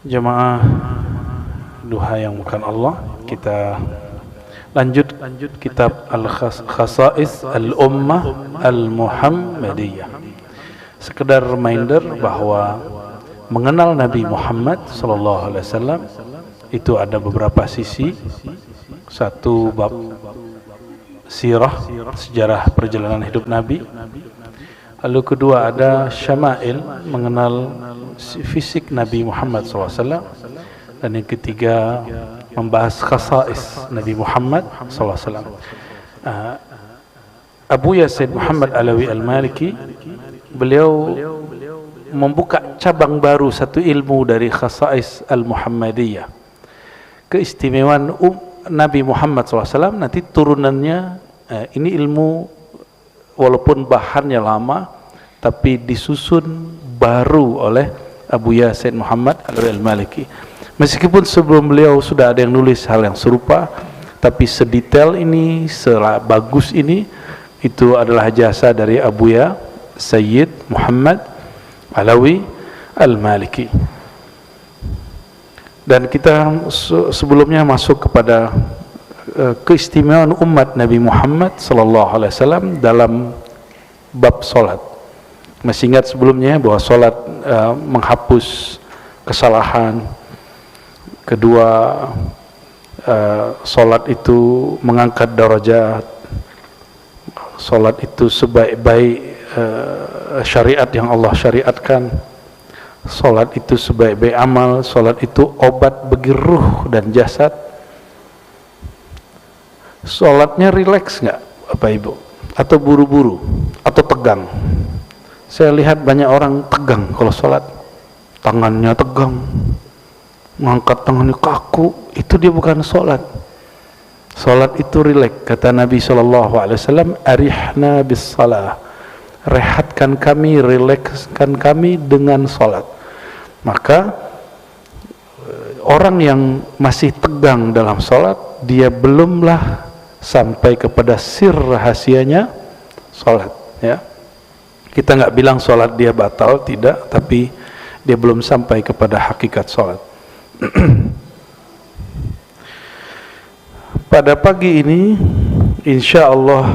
Jemaah duha yang bukan Allah, kita lanjut kitab Al-Khasa'is Al-Ummah Al-Muhammadiyah. Sekedar reminder bahwa mengenal Nabi Muhammad SAW itu ada beberapa sisi. Satu, bab sirah, sejarah perjalanan hidup Nabi. Lalu kedua, ada syama'il, mengenal fisik Nabi Muhammad SAW. Dan yang ketiga, membahas khasa'is Nabi Muhammad SAW. Abuya Sayyid Muhammad Alawi Al-Maliki, beliau membuka cabang baru, satu ilmu dari khasa'is Al-Muhammadiyah. Keistimewaan Nabi Muhammad SAW, nanti turunannya, ini ilmu walaupun bahannya lama, tapi disusun baru oleh Abuya Sayyid Muhammad Alawi Al-Maliki. Meskipun sebelum beliau sudah ada yang nulis hal yang serupa, tapi sedetail ini, sebagus ini, itu adalah jasa dari Abuya Sayyid Muhammad Alawi Al-Maliki. Dan kita sebelumnya masuk kepada keistimewaan umat Nabi Muhammad SAW dalam bab solat. Masih ingat sebelumnya bahwa solat menghapus kesalahan. Kedua, solat itu mengangkat darajat. Solat itu sebaik-baik syariat yang Allah syariatkan. Solat itu sebaik-baik amal. Solat itu obat bagi ruh dan jasad. Solatnya rileks nggak, Bapak Ibu? Atau buru-buru? Atau tegang? Saya lihat banyak orang tegang kalau solat. Tangannya tegang, mengangkat tangannya kaku. Itu dia bukan solat. Solat itu rileks. Kata Nabi SAW, arihna bis salah. Rehatkan kami, rilekskan kami dengan solat. Maka orang yang masih tegang dalam solat, dia belumlah sampai kepada sir rahasianya solat, ya. Kita nggak bilang solat dia batal, tidak, tapi dia belum sampai kepada hakikat solat. Pada pagi ini insya Allah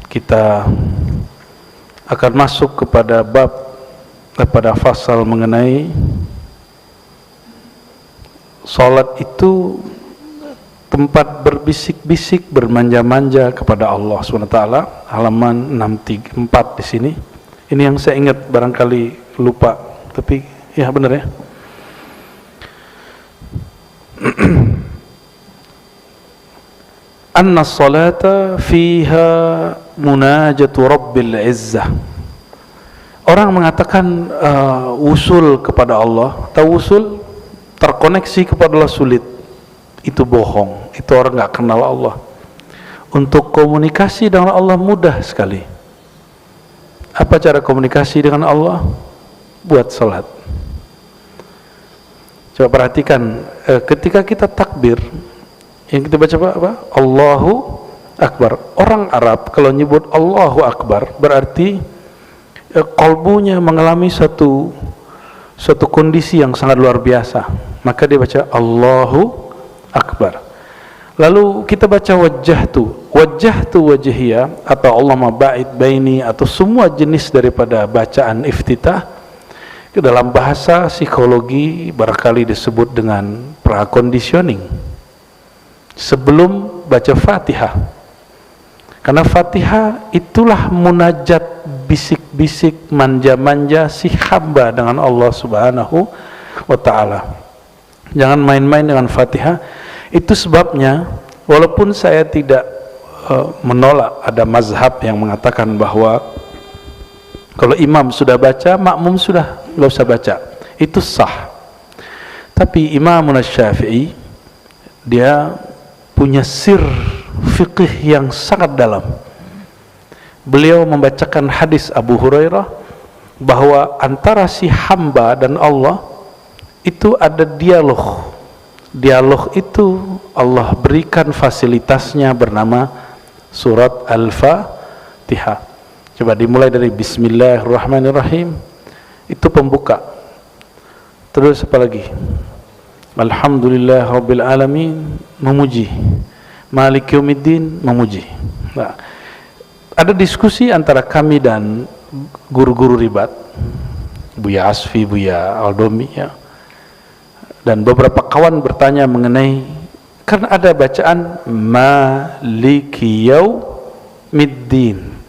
kita akan masuk kepada fasal mengenai solat itu tempat berbisik-bisik, bermanja-manja kepada Allah SWT. Halaman 634 di sini. Ini yang saya ingat, barangkali lupa, tapi ya benar ya. Anna salata fiha munajatu rabbil izzah. Orang mengatakan usul kepada Allah, atau usul terkoneksi kepada Allah sulit. Itu bohong, itu orang nggak kenal Allah. Untuk komunikasi dengan Allah mudah sekali. Apa cara komunikasi dengan Allah? Buat salat. Coba perhatikan, ketika kita takbir, yang kita baca apa? Allahu Akbar. Orang Arab kalau nyebut Allahu Akbar berarti kalbunya mengalami suatu kondisi yang sangat luar biasa. Maka dia baca Allahu Akbar. Lalu kita baca wajjahtu wajhiya, atau Allahumma ba'id baini, atau semua jenis daripada bacaan iftitah. Dalam bahasa psikologi barangkali disebut dengan praconditioning, sebelum baca Fatihah. Karena Fatihah itulah munajat, bisik-bisik, manja-manja si hamba dengan Allah Subhanahu wa ta'ala. Jangan main-main dengan Fatihah. Itu sebabnya walaupun saya tidak menolak, ada mazhab yang mengatakan bahwa kalau imam sudah baca, makmum sudah nggak usah baca, itu sah. Tapi Imam Syafi'i dia punya sir fikih yang sangat dalam. Beliau membacakan hadis Abu Hurairah bahwa antara si hamba dan Allah itu ada dialog. Dialog itu Allah berikan fasilitasnya bernama surat Al-Fatihah. Coba dimulai dari Bismillahirrahmanirrahim. Itu pembuka. Terus apa lagi? Alhamdulillah Rabbil Alamin, memuji. Malik Yaumiddin, memuji. Nah, ada diskusi antara kami dan guru-guru ribat, Buya Asfi, Buya Aldomi, ya. Dan beberapa kawan bertanya mengenai, kan ada bacaan Maliki Yaumiddin.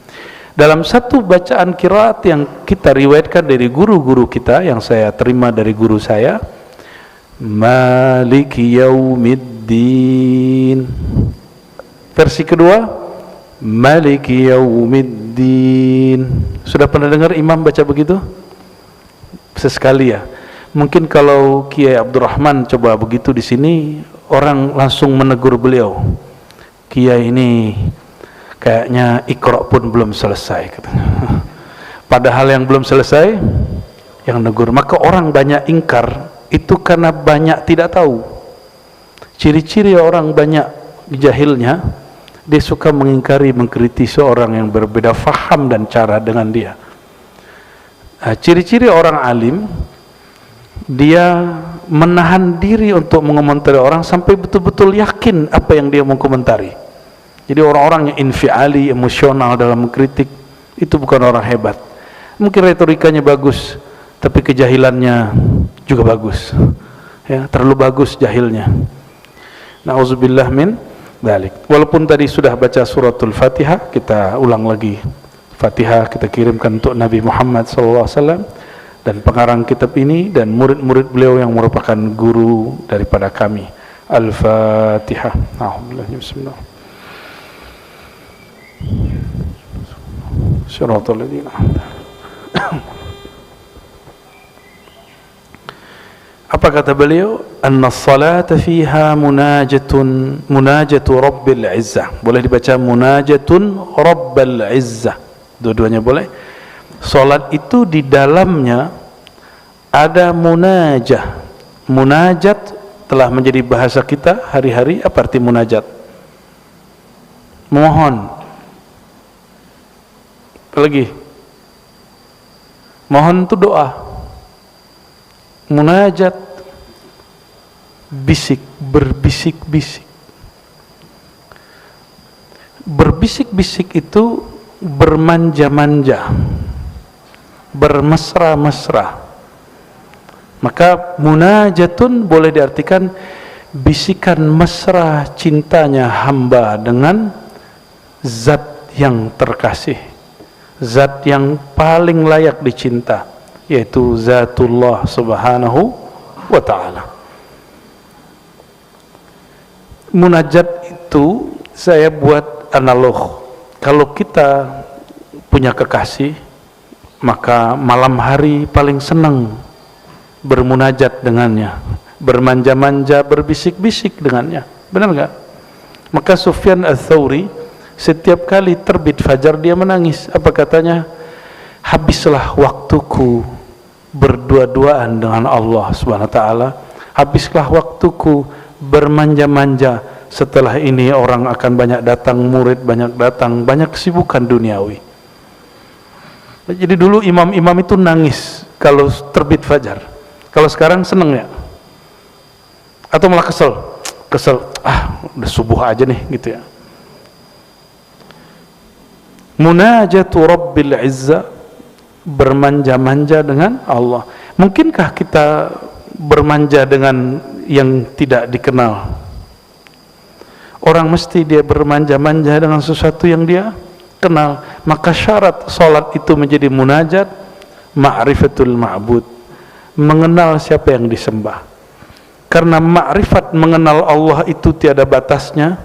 Dalam satu bacaan qiraat yang kita riwayatkan dari guru-guru kita, yang saya terima dari guru saya, Maliki Yaumiddin. Versi kedua, Maliki Yaumiddin. Sudah pernah dengar imam baca begitu? Sesekali ya. Mungkin kalau Kiai Abdurrahman coba begitu di sini, orang langsung menegur beliau. Kiai ini kayaknya Iqra pun belum selesai, katanya. Padahal yang belum selesai yang negur. Maka orang banyak ingkar itu karena banyak tidak tahu. Ciri-ciri orang banyak jahilnya, dia suka mengingkari, mengkritisi orang yang berbeda faham dan cara dengan dia. Nah, ciri-ciri orang alim, dia menahan diri untuk mengomentari orang sampai betul-betul yakin apa yang dia mau komentari. Jadi orang-orang yang infiali, emosional dalam mengkritik, itu bukan orang hebat. Mungkin retorikanya bagus, tapi kejahilannya juga bagus. Ya, terlalu bagus jahilnya. Nauzubillah min dzalik. Walaupun tadi sudah baca suratul Fatihah, kita ulang lagi. Fatihah kita kirimkan untuk Nabi Muhammad SAW dan pengarang kitab ini dan murid-murid beliau yang merupakan guru daripada kami. Al-Fatihah. Bismillah. Shiratal ladzina Apa kata beliau? Anna salata fiha munajatu Rabbil Izzah. Boleh dibaca munajatun Rabbil Izzah. Dua-duanya boleh. Salat itu di dalamnya ada munajah. Munajat telah menjadi bahasa kita hari-hari. Apa arti munajat? Mohon. Apa lagi? Mohon itu doa. Munajat, bisik, berbisik-bisik. Berbisik-bisik itu bermanja-manja, bermesra-mesra. Maka munajatun boleh diartikan bisikan mesra cintanya hamba dengan zat yang terkasih, zat yang paling layak dicinta, yaitu zatullah subhanahu wa ta'ala. Munajat itu saya buat analog. Kalau kita punya kekasih, maka malam hari paling senang bermunajat dengannya, bermanja-manja, berbisik-bisik dengannya. Benar enggak? Maka Sufyan Ats-Tsauri setiap kali terbit fajar dia menangis. Apa katanya? Habislah waktuku berdua-duaan dengan Allah Subhanahu wa taala. Habislah waktuku bermanja-manja. Setelah ini orang akan banyak datang, murid banyak datang, banyak kesibukan duniawi. Jadi dulu imam-imam itu nangis kalau terbit fajar. Kalau sekarang seneng ya? Atau malah kesel? Kesel, udah subuh aja nih gitu ya. Munajatu Rabbil Izzah, bermanja-manja dengan Allah. Mungkinkah kita bermanja dengan yang tidak dikenal? Orang mesti dia bermanja-manja dengan sesuatu yang dia kenal. Maka syarat salat itu menjadi munajat, ma'rifatul ma'bud, mengenal siapa yang disembah. Karena ma'rifat, mengenal Allah itu tiada batasnya,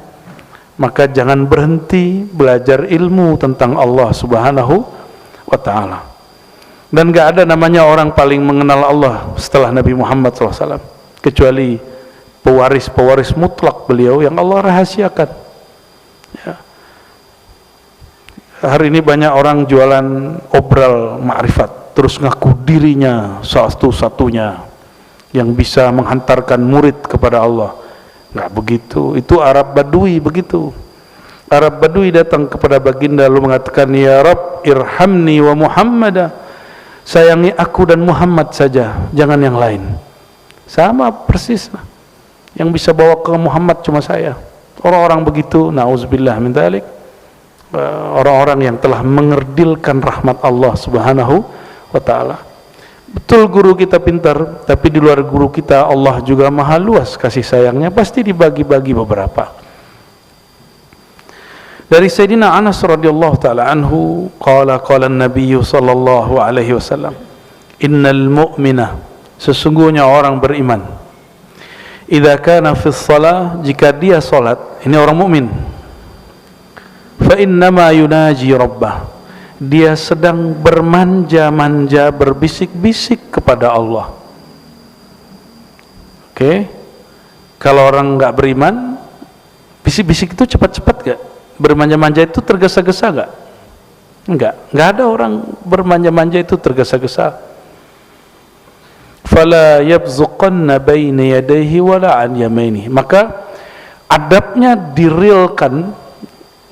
maka jangan berhenti belajar ilmu tentang Allah Subhanahu wa ta'ala. Dan gak ada namanya orang paling mengenal Allah setelah Nabi Muhammad SAW, kecuali pewaris-pewaris mutlak beliau yang Allah rahasiakan ya. Hari ini banyak orang jualan obral ma'rifat, terus ngaku dirinya satu-satunya yang bisa menghantarkan murid kepada Allah. Nggak begitu, itu Arab Badui begitu. Arab Badui datang kepada baginda lalu mengatakan, ya Rabb irhamni wa Muhammada, sayangi aku dan Muhammad saja, jangan yang lain. Sama persis. Yang bisa bawa ke Muhammad cuma saya. Orang-orang begitu, na'udzubillah min dzalik, orang-orang yang telah mengerdilkan rahmat Allah Subhanahu wa ta'ala. Betul guru kita pintar, tapi di luar guru kita Allah juga maha luas kasih sayangnya, pasti dibagi-bagi beberapa. Dari Sayyidina Anas radhiyallahu ta'ala anhu, qala an-nabiy sallallahu alaihi wasallam, innal mu'mina, sesungguhnya orang beriman, idza kana fi shalah, jika dia salat, ini orang mukmin, fa innama yunaji rabbah, dia sedang bermanja-manja, berbisik-bisik kepada Allah. Oke. Kalau orang enggak beriman, bisik-bisik itu cepat-cepat enggak? Bermanja-manja itu tergesa-gesa enggak? Enggak ada orang bermanja-manja itu tergesa-gesa. Fala yabzuqanna baina yadayhi wala an yaminihi, maka adabnya direalkan.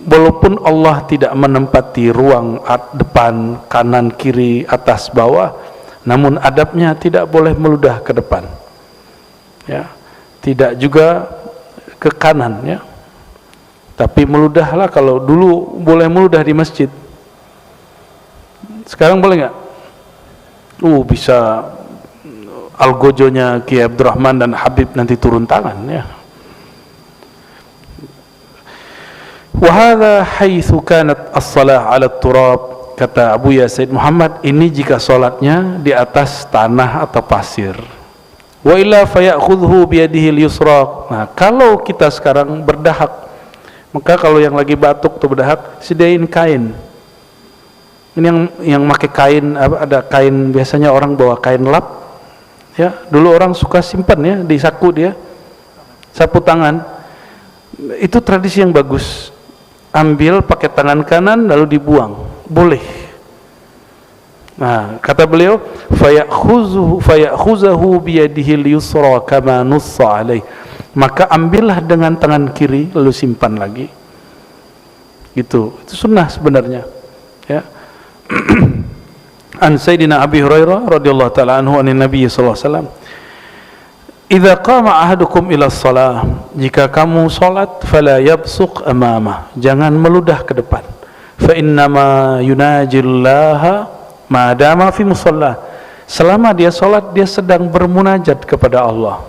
Walaupun Allah tidak menempati ruang depan, kanan, kiri, atas, bawah, namun adabnya tidak boleh meludah ke depan, ya, tidak juga ke kanan, ya, tapi meludahlah. Kalau dulu boleh meludah di masjid, sekarang boleh nggak? Bisa algojonya Kiai Abdurrahman dan Habib nanti turun tangan, ya. Wahada haitsu kanat as-salah 'ala turab, kata Abu Ya Said Muhammad, ini jika salatnya di atas tanah atau pasir. Wa illa fayakhudhu bi yadihi al-yusra. Nah, kalau kita sekarang berdahak, maka kalau yang lagi batuk atau berdahak, sediain kain. Ini yang pakai kain, ada kain, biasanya orang bawa kain lap, ya. Dulu orang suka simpan, ya, di saku dia, sapu tangan. Itu tradisi yang bagus. Ambil pakai tangan kanan lalu dibuang, boleh. Nah, kata beliau, fayakhuzahu biyadihi al-yusra kama nussa alaih, maka ambillah dengan tangan kiri lalu simpan lagi. Itu sunnah sebenarnya, ya. An Sayyidina Abi Hurairah radhiyallahu ta'ala anhu an Nabi sallallahu alaihi wasallam, idza qama ahadukum ila shalah, jika kamu salat, fala yabsuq amamah, jangan meludah ke depan. Fa innama yunajillaha ma dama fi musalla, selama dia salat dia sedang bermunajat kepada Allah.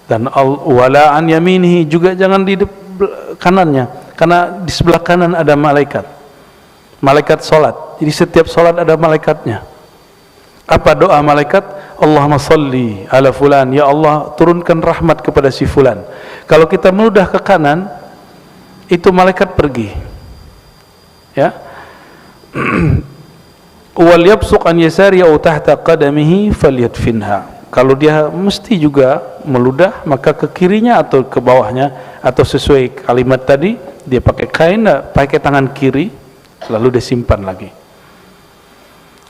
Dan wala an yaminihi, juga jangan di kanannya, karena di sebelah kanan ada malaikat salat. Jadi setiap salat ada malaikatnya. Apa doa malaikat? Allahumma salli ala fulan, ya Allah turunkan rahmat kepada si fulan. Kalau kita meludah ke kanan, itu malaikat pergi, ya. Wal yabsuq an yasari aw tahta qadamihi falyadfinha, kalau dia mesti juga meludah, maka ke kirinya atau ke bawahnya, atau sesuai kalimat tadi, dia pakai kain, pakai tangan kiri lalu dia simpan lagi.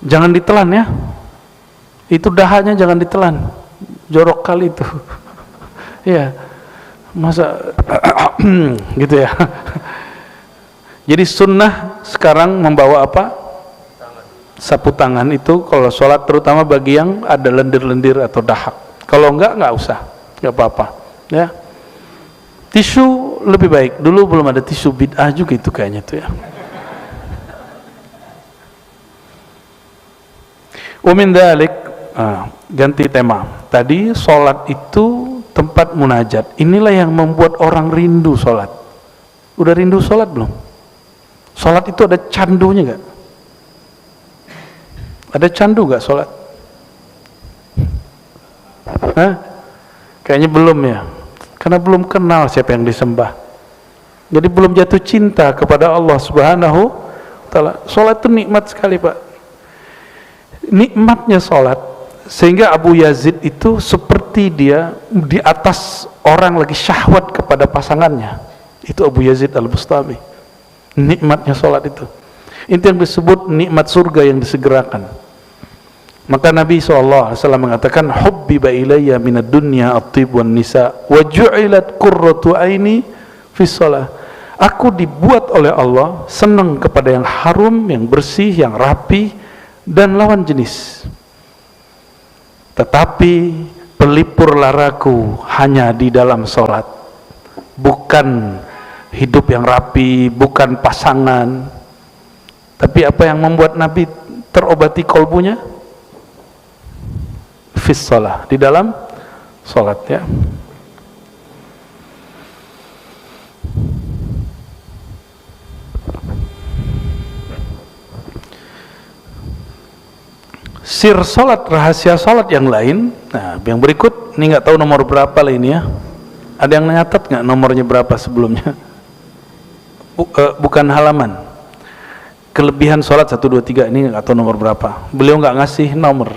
Jangan ditelan, ya. Itu dahanya jangan ditelan, jorok kali itu. Ya, masa gitu, ya. Jadi sunnah sekarang membawa apa? Sapu tangan itu kalau sholat, terutama bagi yang ada lendir-lendir atau dahak. Kalau enggak usah, enggak apa-apa, ya. Tisu lebih baik. Dulu belum ada tisu, bid'ah juga itu kayaknya tuh, ya. Umin dalik, ganti tema. Tadi sholat itu tempat munajat. Inilah yang membuat orang rindu sholat. Udah rindu sholat belum? Sholat itu ada candunya nggak? Ada candu nggak sholat? Hah? Kayaknya belum, ya. Karena belum kenal siapa yang disembah. Jadi belum jatuh cinta kepada Allah Subhanahu wa ta'ala. Sholat itu nikmat sekali, Pak. Nikmatnya sholat, sehingga Abu Yazid itu seperti dia di atas orang lagi syahwat kepada pasangannya. Itu Abu Yazid Al-Bustami. Nikmatnya sholat itu yang disebut nikmat surga yang disegerakan. Maka Nabi SAW mengatakan, hubbiba ilayya minad dunya at-tib wan nisa wa ju'ilat qurratu aini fi shalah. Aku dibuat oleh Allah senang kepada yang harum, yang bersih, yang rapi, dan lawan jenis. Tetapi pelipur laraku hanya di dalam sholat, bukan hidup yang rapi, bukan pasangan, tapi apa yang membuat Nabi terobati kolbunya? Fis shalah, di dalam sholat, ya. Sir salat, rahasia salat yang lain. Nah, yang berikut ini nggak tahu nomor berapa lah ini, ya. Ada yang nyatat nggak nomornya berapa sebelumnya? Bukan halaman. Kelebihan salat 1, 2, 3 ini nggak tahu nomor berapa. Beliau nggak ngasih nomor.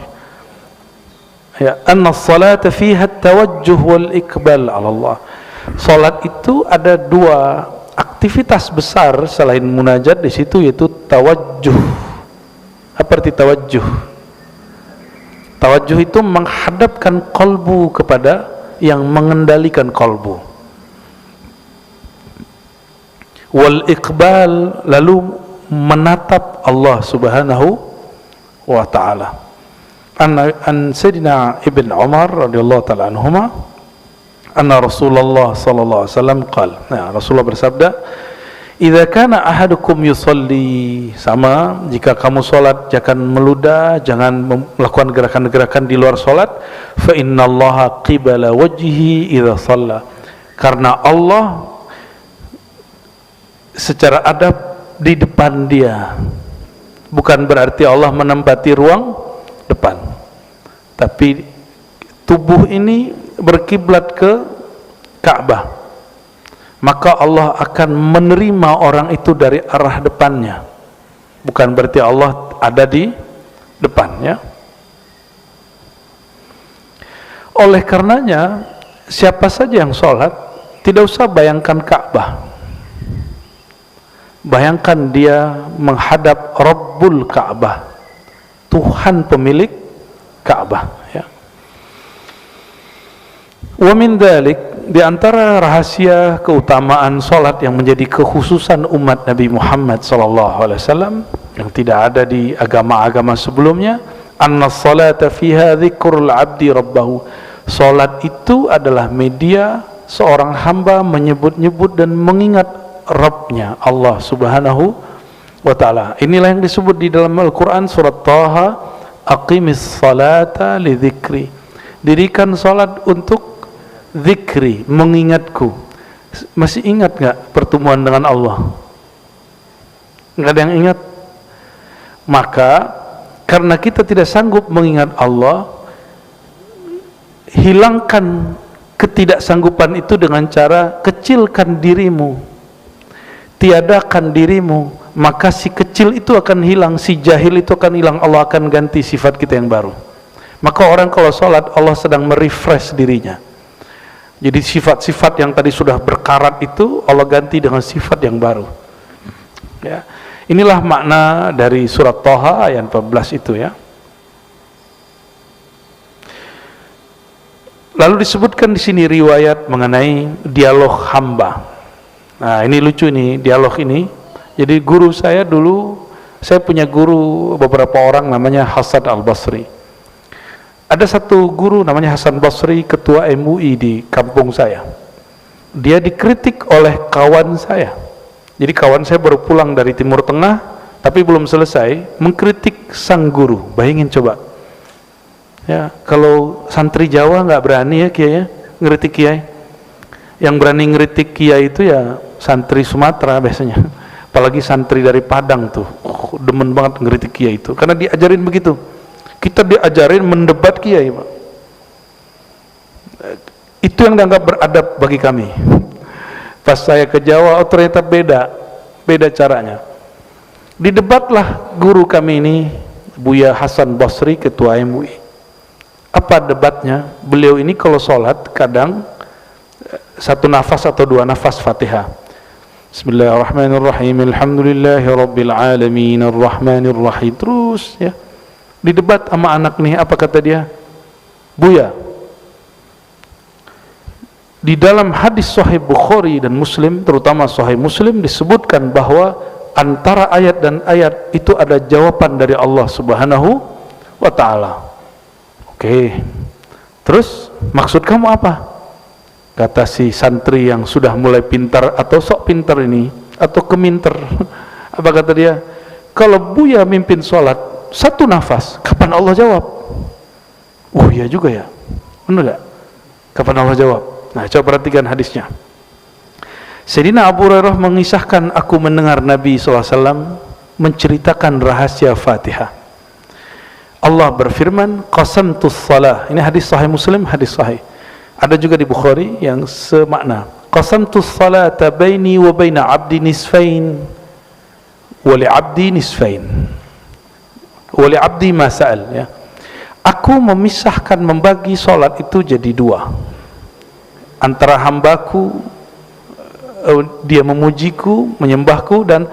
Ya, anna salata fiha tawajjuh wal iqbal ala Allah. Salat itu ada dua aktivitas besar selain munajat di situ, yaitu tawajjuh. Apa arti tawajjuh? Tawajjuh itu menghadapkan kolbu kepada yang mengendalikan kolbu. Wal iqbal, lalu menatap Allah subhanahu wa ta'ala. An Sayyidina Ibn Umar radhiyallahu ta'ala anhuma, anna Rasulullah sallallahu alaihi wasallam qala, nah, Rasulullah bersabda, idza kana ahadukum yusalli, sama jika kamu salat jangan meludah, jangan melakukan gerakan-gerakan di luar salat. Fa innallaha qibala wajhihi idza shalla, karena Allah secara adab di depan dia. Bukan berarti Allah menempati ruang depan, tapi tubuh ini berkiblat ke Ka'bah, maka Allah akan menerima orang itu dari arah depannya. Bukan berarti Allah ada di depannya. Oleh karenanya, siapa saja yang sholat, tidak usah bayangkan Ka'bah. Bayangkan dia menghadap Rabbul Ka'bah, Tuhan pemilik Ka'bah, ya. Wa min dzalik, di antara rahasia keutamaan salat yang menjadi kekhususan umat Nabi Muhammad SAW yang tidak ada di agama-agama sebelumnya, anna salata fiha dzikrul abdi rabbahu. Salat itu adalah media seorang hamba menyebut-nyebut dan mengingat Rabbnya, Allah subhanahu wa ta'ala. Inilah yang disebut di dalam Al-Quran surat Taha, aqimis salata li dzikri. Dirikan salat untuk zikri, mengingatku. Masih ingat nggak pertemuan dengan Allah? Nggak ada yang ingat? Maka karena kita tidak sanggup mengingat Allah, hilangkan ketidaksanggupan itu dengan cara kecilkan dirimu, tiadakan dirimu, maka si kecil itu akan hilang, si jahil itu akan hilang. Allah akan ganti sifat kita yang baru. Maka orang kalau sholat, Allah sedang merefresh dirinya. Jadi sifat-sifat yang tadi sudah berkarat itu Allah ganti dengan sifat yang baru, ya. Inilah makna dari surat Taha ayat 14 itu, ya. Lalu disebutkan di sini riwayat mengenai dialog hamba. Nah, ini lucu nih dialog ini. Jadi guru saya dulu, saya punya guru beberapa orang namanya Hasan Al-Basri. Ada satu guru namanya Hasan Basri, ketua MUI di kampung saya. Dia dikritik oleh kawan saya. Jadi kawan saya baru pulang dari Timur Tengah, tapi belum selesai, mengkritik sang guru. Bayangin coba. Ya, kalau santri Jawa nggak berani ya Kiai ya, ngeritik Kiai. Yang berani ngeritik Kiai itu ya santri Sumatera biasanya. Apalagi santri dari Padang tuh, demen banget ngeritik Kiai itu, karena diajarin begitu. Kita diajarin mendebat Kiai, Pak. Itu yang dianggap beradab bagi kami. Pas saya ke Jawa, oh ternyata beda caranya. Didebatlah guru kami ini, Buya Hasan Basri, ketua MUI. Apa debatnya? Beliau ini kalau sholat kadang satu nafas atau dua nafas Fatihah. Bismillahirrahmanirrahim, alhamdulillahi rabbil alamin, arrahmanirrahim. Terus ya, didebat sama anak nih, apa kata dia? Buya, di dalam hadis Sahih Bukhari dan Muslim, terutama Sahih Muslim, disebutkan bahwa antara ayat dan ayat itu ada jawaban dari Allah Subhanahu wa ta'ala. Oke. Terus maksud kamu apa? Kata si santri yang sudah mulai pintar atau sok pintar ini, atau keminter. Apa kata dia? Kalau Buya mimpin sholat 1 nafas, kapan Allah jawab? Oh iya juga ya, benar gak? Kapan Allah jawab? Nah, coba perhatikan hadisnya. Sayyidina Abu Hurairah mengisahkan, aku mendengar Nabi SAW menceritakan rahasia Fatihah. Allah berfirman, qasamtus salah. Ini hadis sahih Muslim, hadis sahih. Ada juga di Bukhari yang semakna. Qasamtus salata baini wa baina abdi nisfain wa li abdi nisfain wa li abdi ma sa'al, ya. Aku memisahkan, membagi solat itu jadi 2. Antara hambaku, dia memujiku, menyembahku, dan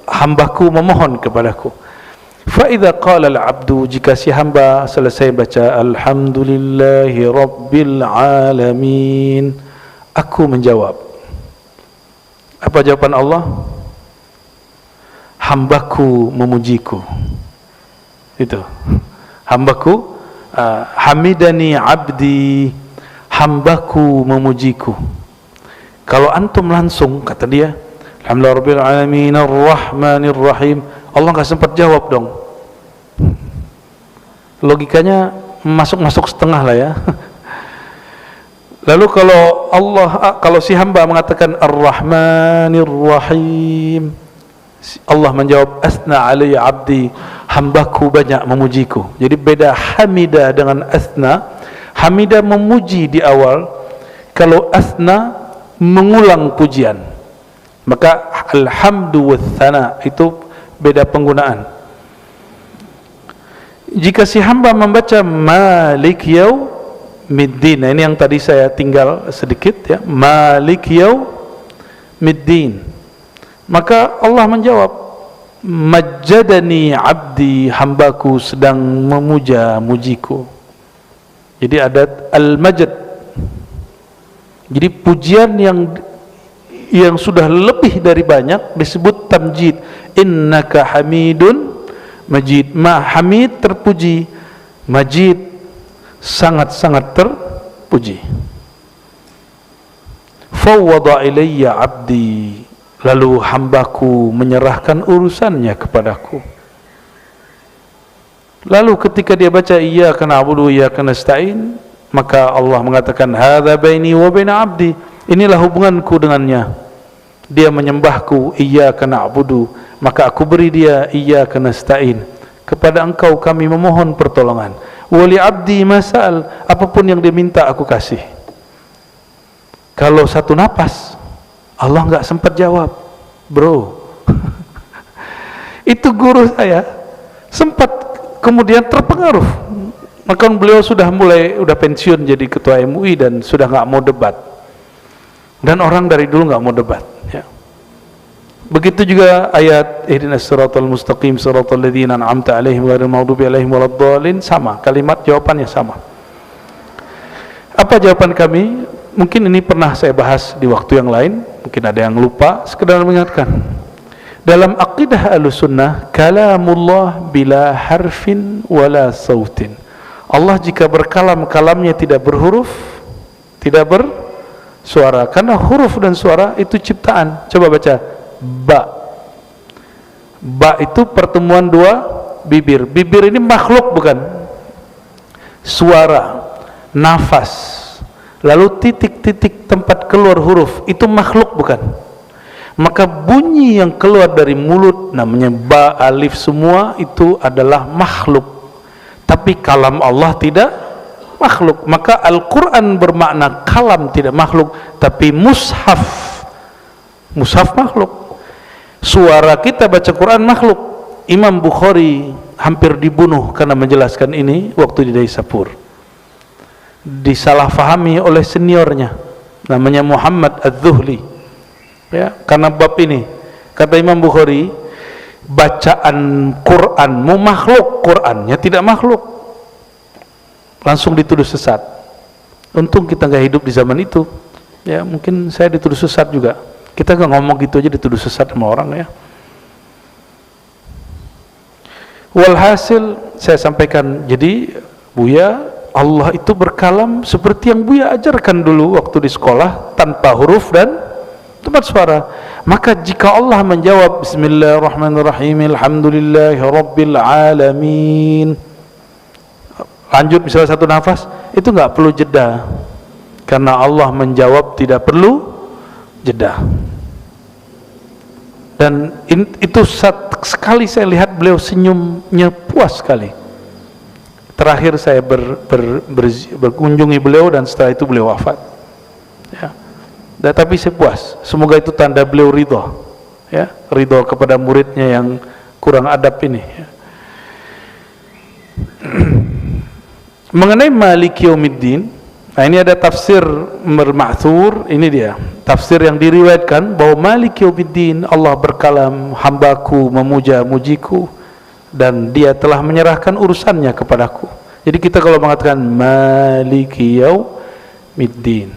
hambaku memohon kepadaku. Fa idza qala al-'abdu, jika si hamba selesai baca alhamdulillahi rabbil alamin, aku menjawab. Apa jawaban Allah? Hambaku memujiku. Itu. Hambaku, hamidani abdi, hambaku memujiku. Kalau antum langsung, kata dia, alhamdulillah rabbil alamin arrahmanir rahim, Allah nggak sempat jawab dong. Logikanya masuk setengah lah ya. Lalu kalau si hamba mengatakan ar-rahmanir rahim, Allah menjawab asna alayya abdi, hambaku banyak memujiku. Jadi beda hamida dengan asna. Hamida memuji di awal, kalau asna mengulang pujian. Maka alhamdu wathana itu beda penggunaan. Jika si hamba membaca malik yaumiddin, nah ini yang tadi saya tinggal sedikit ya, malik yaumiddin, maka Allah menjawab majjadani abdi, hambaku sedang memuja-mujiku. Jadi ada al-majd, jadi pujian yang sudah lebih dari banyak disebut tamjid. Innaka hamidun majid. Hamid terpuji, majid sangat-sangat terpuji. Fawwada ilayya abdi, lalu hambaku menyerahkan urusannya kepadaku. Lalu ketika dia baca iyyaka na'budu wa iyyaka nasta'in, maka Allah mengatakan hadza baini wa baina abdi, inilah hubunganku dengannya. Dia menyembahku iyyaka na'budu, maka aku beri dia iyyaka nasta'in, kepada engkau kami memohon pertolongan. Wa li abdi masal, apapun yang dia minta aku kasih. Kalau 1 napas Allah nggak sempat jawab, bro. Itu guru saya sempat kemudian terpengaruh. Maka beliau sudah pensiun jadi ketua MUI dan sudah nggak mau debat. Dan orang dari dulu nggak mau debat. Ya. Begitu juga ayat ihdinas siratal mustaqim siratal ladzina an'amta 'alaihim ghairil maghdubi 'alaihim waladdallin, sama, kalimat jawabannya sama. Apa jawaban kami? Mungkin ini pernah saya bahas di waktu yang lain, mungkin ada yang lupa, sekedar mengingatkan. Dalam aqidah Ahlussunnah, kalamullah bila harfin wala sautin. Allah jika berkalam, kalamnya tidak berhuruf, tidak bersuara, karena huruf dan suara itu ciptaan. Coba baca ba. Ba itu pertemuan 2 bibir. Bibir ini makhluk bukan? Suara, nafas, lalu titik-titik tempat keluar huruf, itu makhluk bukan? Maka bunyi yang keluar dari mulut namanya ba, alif, semua itu adalah makhluk. Tapi kalam Allah tidak makhluk. Maka Al-Quran bermakna kalam tidak makhluk, tapi mushaf makhluk. Suara kita baca Quran makhluk. Imam Bukhari hampir dibunuh karena menjelaskan ini waktu di Daisapur. Disalahfahami oleh seniornya namanya Muhammad Az-Zuhli, ya, karena bab ini kata Imam Bukhari, bacaan Quranmu makhluk, Qurannya tidak makhluk. Langsung dituduh sesat. Untung kita nggak hidup di zaman itu, ya, mungkin saya dituduh sesat juga. Kita nggak ngomong gitu aja dituduh sesat sama orang, ya. Walhasil saya sampaikan, jadi Buya Allah itu berkalam seperti yang Buya ajarkan dulu waktu di sekolah, tanpa huruf dan tempat suara. Maka jika Allah menjawab Bismillahirrahmanirrahim, Alhamdulillahi Rabbil Alamin, lanjut misalnya satu nafas, itu nggak perlu jeda, karena Allah menjawab tidak perlu jeda. Dan itu sekali saya lihat beliau senyumnya puas sekali. Terakhir saya berkunjungi beliau dan setelah itu beliau wafat. Ya. Dan, tapi saya puas. Semoga itu tanda beliau ridho, ya, ridho kepada muridnya yang kurang adab ini. Ya. Mengenai Maliki Yaumiddin, nah ini ada tafsir Ma'thur, ini dia tafsir yang diriwayatkan bahwa Maliki Yaumiddin, Allah berkalam, hambaku memuja-mujiku dan dia telah menyerahkan urusannya kepadaku. Jadi kita kalau mengatakan Maliki Yaumiddin,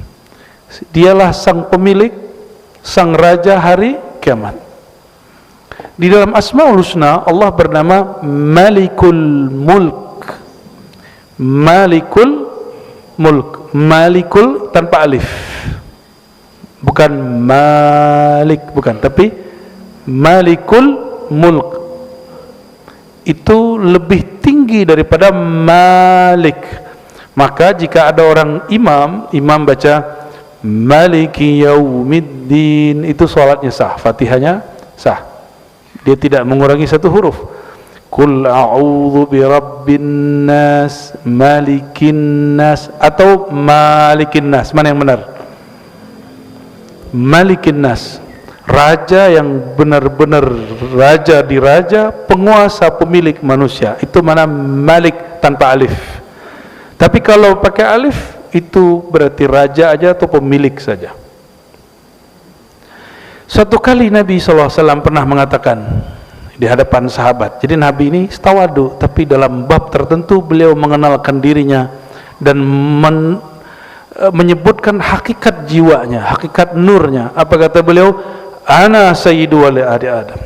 dialah sang pemilik, sang raja hari kiamat. Di dalam Asmaul Husna Allah bernama Malikul Mulk. Malikul Mulk, Malikul tanpa alif, bukan Malik, bukan, tapi Malikul Mulk. Itu lebih tinggi daripada Malik. Maka jika ada orang imam baca Maliki Yaumiddin, itu salatnya sah, Fatihahnya sah, dia tidak mengurangi satu huruf. Qul a'udzu birabbin nas, malikin nas, atau malikin nas, mana yang benar? Malikin nas, raja yang benar-benar raja di raja, penguasa, pemilik manusia. Itu mana Malik tanpa alif. Tapi kalau pakai alif, itu berarti raja aja atau pemilik saja. Suatu kali Nabi SAW pernah mengatakan di hadapan sahabat. Jadi Nabi ini tawadu, tapi dalam bab tertentu beliau mengenalkan dirinya dan menyebutkan hakikat jiwanya, hakikat nurnya. Apa kata beliau? Ana sayyidu waladi Adam,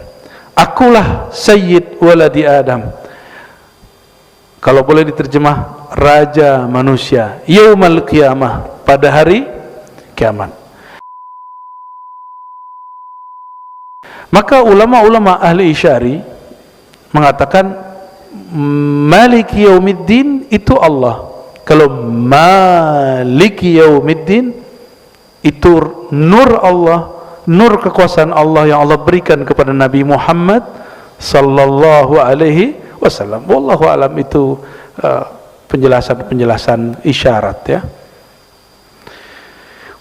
akulah sayyid waladi Adam. Kalau boleh diterjemah, raja manusia yaumal qiyamah, pada hari kiamat. Maka ulama-ulama ahli isyari mengatakan Maliki Yaumiddin itu Allah. Kalau Maliki Yaumiddin itu nur Allah, nur kekuasaan Allah yang Allah berikan kepada Nabi Muhammad sallallahu alaihi wasallam. Wallahu alam, itu penjelasan isyarat, ya.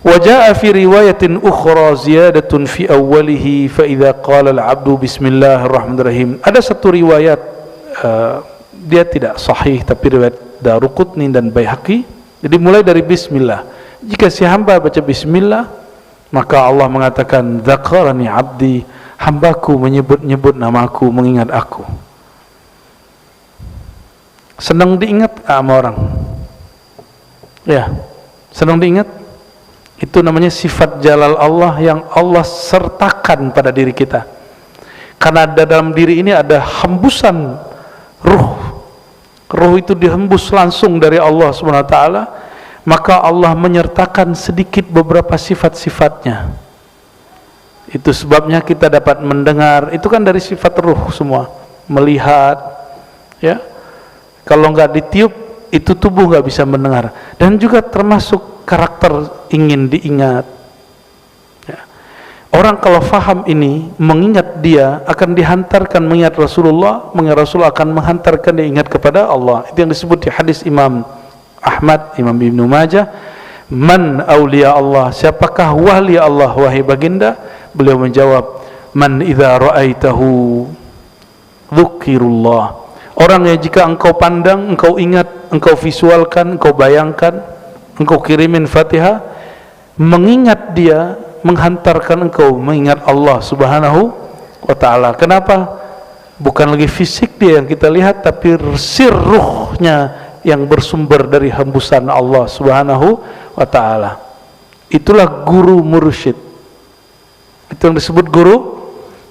Wa fi riwayatin ukhra ziyadatun fi awwalihi fa idza qala al-'abdu bismillahirrahmanirrahim. Ada satu riwayat dia tidak sahih, tapi riwayat Daruqutni dan Baihaqi. Jadi mulai dari bismillah. Jika si hamba baca bismillah, maka Allah mengatakan dzakarani 'abdi, hambaku menyebut-nyebut namaku, mengingat aku. Senang diingat sama orang? Ya, senang diingat. Itu namanya sifat jalal Allah yang Allah sertakan pada diri kita. Karena dalam diri ini ada hembusan ruh. Ruh itu dihembus langsung dari Allah SWT. Maka Allah menyertakan sedikit beberapa sifat-sifatnya. Itu sebabnya kita dapat mendengar. Itu kan dari sifat ruh semua. Melihat, ya. Kalau nggak ditiup, itu tubuh nggak bisa mendengar. Dan juga termasuk karakter ingin diingat, ya. Orang kalau faham ini, mengingat dia akan dihantarkan mengingat Rasulullah, mengingat Rasul akan menghantarkan dia ingat kepada Allah. Itu yang disebut di hadis Imam Ahmad, Imam Ibnu Majah, man awliya Allah, siapakah wali Allah wahai baginda? Beliau menjawab, man idza ra'aitahu dzukirullah, orang yang jika engkau pandang, engkau ingat, engkau visualkan, engkau bayangkan, engkau kirimin Fatihah, mengingat dia, menghantarkan engkau mengingat Allah Subhanahu wa ta'ala. Kenapa? Bukan lagi fisik dia yang kita lihat, tapi sirruhnya yang bersumber dari hembusan Allah Subhanahu wa ta'ala. Itulah guru mursyid. Itu yang disebut guru.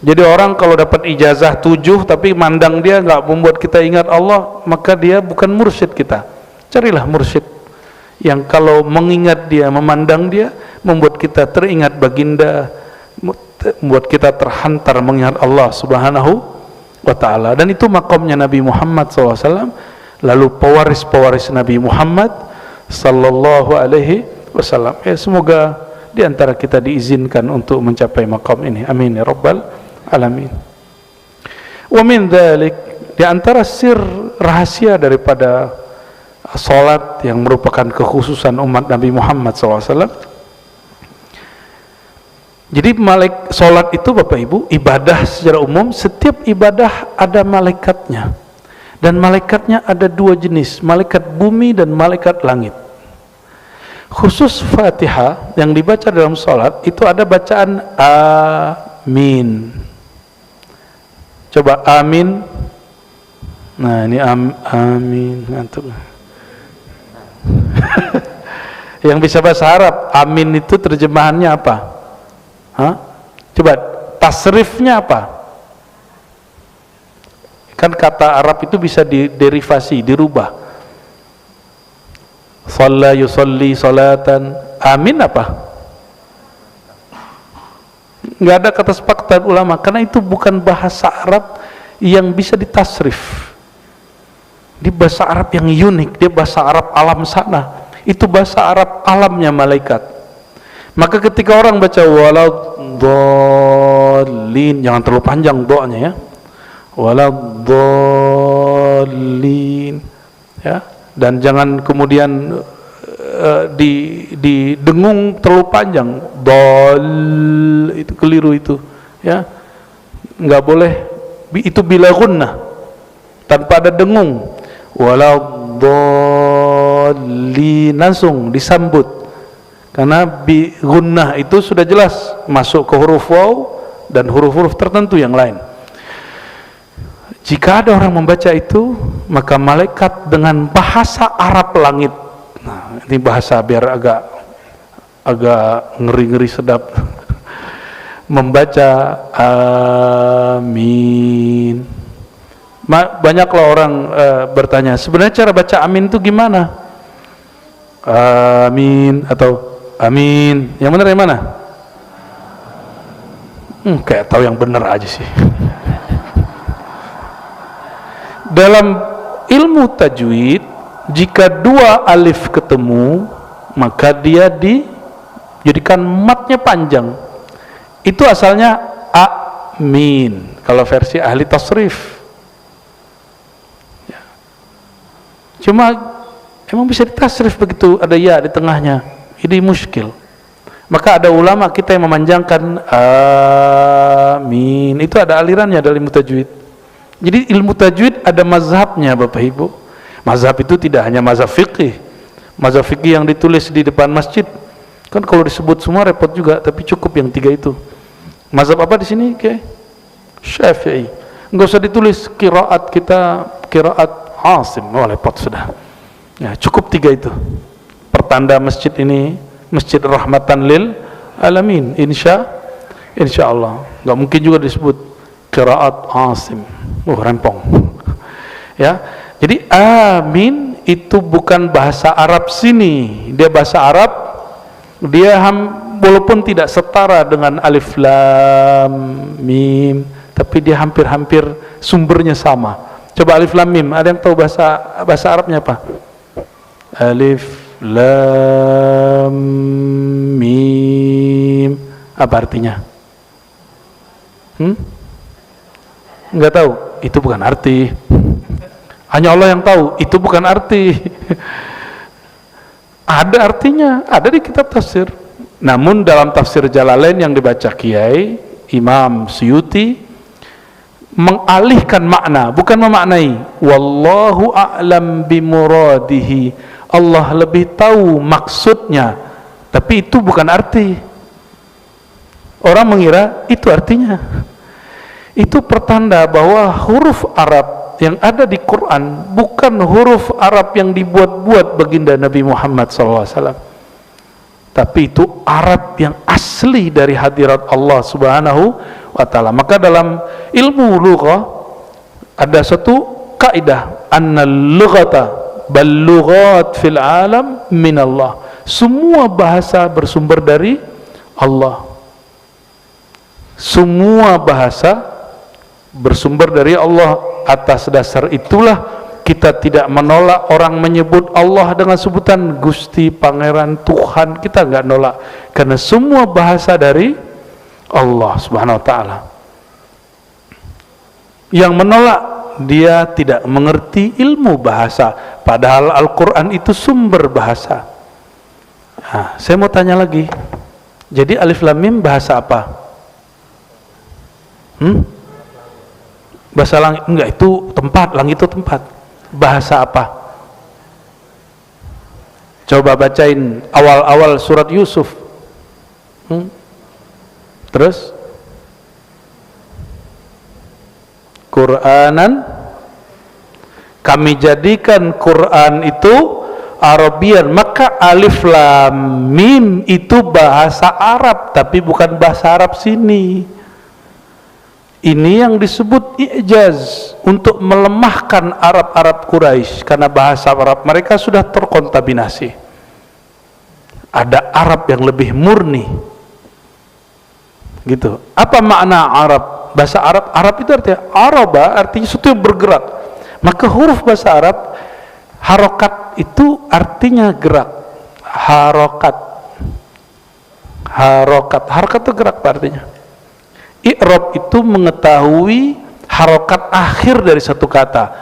Jadi orang kalau dapat ijazah 7 tapi mandang dia nggak membuat kita ingat Allah, maka dia bukan mursyid kita. Carilah mursyid yang kalau mengingat dia, memandang dia, membuat kita teringat baginda, membuat kita terhantar mengingat Allah Subhanahu wa ta'ala. Dan itu makamnya Nabi Muhammad SAW, lalu pewaris-pewaris Nabi Muhammad sallallahu alaihi wasallam. Semoga di antara kita diizinkan untuk mencapai makam ini. Amin ya rabbal alamin. Wa min dzalik, di antara sir rahasia daripada salat yang merupakan kekhususan umat Nabi Muhammad SAW. Jadi salat itu Bapak Ibu, ibadah secara umum, setiap ibadah ada malaikatnya. Dan malaikatnya ada dua jenis, malaikat bumi dan malaikat langit. Khusus Fatihah yang dibaca dalam salat itu ada bacaan amin. Coba amin. Nah, ini amin ngantuk. Yang bisa bahasa Arab, amin itu terjemahannya apa? Hah? Coba tasrifnya apa? Kan kata Arab itu bisa diderivasi, dirubah. Shalla yusalli salatan. Amin apa? Nggak ada kata sepakat ulama, karena itu bukan bahasa Arab yang bisa ditasrif. Di bahasa Arab yang unik, dia bahasa Arab alam sana. Itu bahasa Arab alamnya malaikat. Maka ketika orang baca waladhdallin, jangan terlalu panjang doanya ya. Waladhdallin, ya. Dan jangan kemudian didengung terlalu panjang. Dal itu keliru itu, ya. Enggak boleh itu bila gunnah, tanpa ada dengung. Waladhdallin langsung disambut, karena bi gunnah itu sudah jelas masuk ke huruf waw dan huruf-huruf tertentu yang lain. Jika ada orang membaca itu, maka malaikat dengan bahasa Arab langit, nah ini bahasa biar agak ngeri-ngeri sedap, membaca amin. Banyaklah orang bertanya, sebenarnya cara baca amin itu gimana? Amin atau amin, yang benar yang mana? Kayak tahu yang benar aja sih. Dalam ilmu tajwid, jika dua alif ketemu, maka dia dijadikan matnya panjang. Itu asalnya amin kalau versi ahli tasrif. Ya. Cuma emang bisa ditasrif begitu, ada ya di tengahnya. Ini muskil. Maka ada ulama kita yang memanjangkan amin. Itu ada alirannya dalam ilmu tajwid. Jadi ilmu tajwid ada mazhabnya Bapak Ibu. Mazhab itu tidak hanya mazhab fikih. Mazhab fikih yang ditulis di depan masjid. Kan kalau disebut semua repot juga, tapi cukup yang tiga itu. Mazhab apa di sini? Syafi'i. Enggak usah ditulis qiraat kita, qiraat Asim. Oh, repot sudah. Ya, cukup tiga itu. Pertanda masjid ini masjid rahmatan lil alamin. Insyaallah. Enggak mungkin juga disebut qiraat Asim. Rempong. Ya. Jadi amin itu bukan bahasa Arab sini. Dia bahasa Arab, dia walaupun tidak setara dengan alif lam mim, tapi dia hampir-hampir sumbernya sama. Coba alif lam mim, ada yang tahu bahasa Arabnya apa? Alif lam mim, apa artinya? Enggak tahu. Itu bukan arti. Hanya Allah yang tahu. Itu bukan arti. Ada artinya, ada di kitab tafsir. Namun dalam tafsir Jalalain yang dibaca Kiai Imam Suyuti, mengalihkan makna, bukan memaknai. Wallahu a'lam bimuradihi. Allah lebih tahu maksudnya. Tapi itu bukan arti. Orang mengira itu artinya. Itu pertanda bahwa huruf Arab yang ada di Quran bukan huruf Arab yang dibuat-buat baginda Nabi Muhammad SAW, tapi itu Arab yang asli dari hadirat Allah Subhanahu wa ta'ala. Maka dalam ilmu lughah ada satu kaidah, annal lughata bal lughat fil alam min Allah. Semua bahasa bersumber dari Allah. Semua bahasa bersumber dari Allah. Atas dasar itulah kita tidak menolak orang menyebut Allah dengan sebutan Gusti, Pangeran, Tuhan. Kita enggak nolak, karena semua bahasa dari Allah Subhanahu wa taala. Yang menolak, dia tidak mengerti ilmu bahasa, padahal Al-Quran itu sumber bahasa. Nah, saya mau tanya lagi, jadi Alif Lam Mim bahasa apa? Bahasa langit? Enggak, itu tempat, langit itu tempat. Bahasa apa? Coba bacain awal-awal surat Yusuf. Terus Qur'anan, kami jadikan Quran itu Arabian, maka Alif Lam Mim itu bahasa Arab, tapi bukan bahasa Arab sini. Ini yang disebut i'jaz, untuk melemahkan Arab-Arab Quraisy, karena bahasa Arab mereka sudah terkontaminasi. Ada Arab yang lebih murni, gitu. Apa makna Arab? Bahasa Arab, Arab itu artinya araba, artinya sesuatu yang bergerak. Maka huruf bahasa Arab, harokat itu artinya gerak. Harokat itu gerak artinya. I'rab itu mengetahui harokat akhir dari satu kata,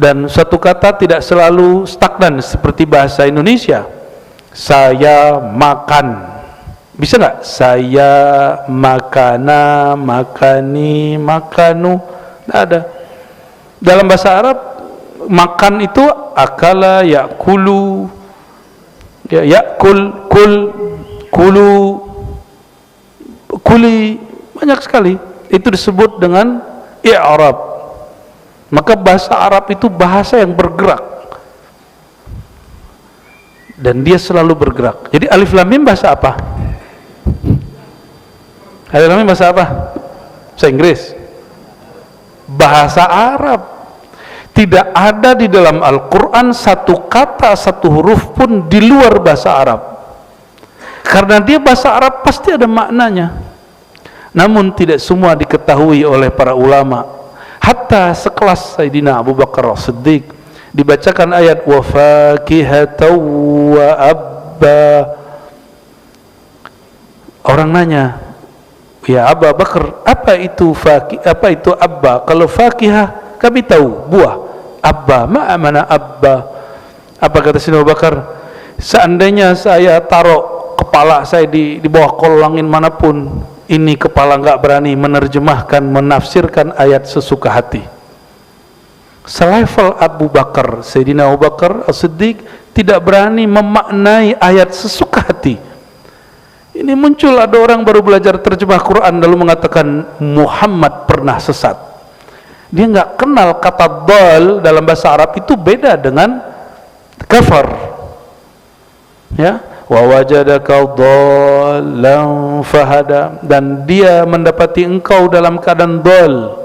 dan satu kata tidak selalu stagnan seperti bahasa Indonesia. Saya makan, bisa nggak? Saya makana, makani, makanu, nggak ada. Dalam bahasa Arab, makan itu akala, yakulu, ya, yakul, kul, kulu, kuli, banyak sekali. Itu disebut dengan i'rab. Maka bahasa Arab itu bahasa yang bergerak, dan dia selalu bergerak. Jadi Alif Lam Mim bahasa apa? Alif Lam Mim bahasa apa? Bahasa Inggris. Bahasa Arab. Tidak ada di dalam Al-Quran satu kata, satu huruf pun di luar bahasa Arab, karena dia bahasa Arab pasti ada maknanya. Namun tidak semua diketahui oleh para ulama. Hatta sekelas Sayyidina Abu Bakar As-Siddiq, dibacakan ayat wa fakihatan wa abba. Orang nanya, ya Abu Bakar, apa itu fakih, apa itu abba? Kalau fakihah kami tahu, buah. Abba, mana abba? Apa kata Sayyidina Abu Bakar? Seandainya saya taruh kepala saya di bawah kolong langit manapun, ini kepala enggak berani menerjemahkan, menafsirkan ayat sesuka hati. Selevel Abu Bakar, Sayyidina Abu Bakar As-Siddiq tidak berani memaknai ayat sesuka hati. Ini muncul, ada orang baru belajar terjemah Quran lalu mengatakan Muhammad pernah sesat. Dia enggak kenal kata dal dalam bahasa Arab itu beda dengan kafar. Ya, wa wajadaka dhallan fahada, dan dia mendapati engkau dalam keadaan dal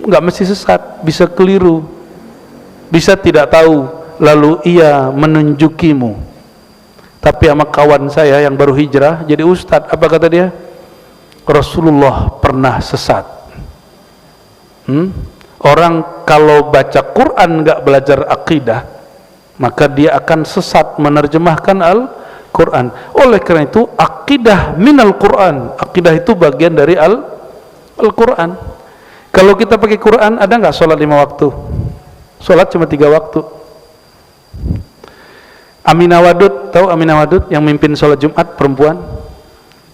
enggak mesti sesat, bisa keliru, bisa tidak tahu, lalu ia menunjukimu. Tapi sama kawan saya yang baru hijrah jadi ustadz, apa kata dia? Rasulullah pernah sesat. Orang kalau baca Quran enggak belajar akidah, maka dia akan sesat menerjemahkan Al-Quran. Oleh karena itu, akidah minal Quran, akidah itu bagian dari Al-Quran. Kalau kita pakai Quran, ada nggak sholat 5 waktu? Sholat cuma 3 waktu. Aminah Wadud, tahu Aminah Wadud yang mimpin sholat Jumat, perempuan?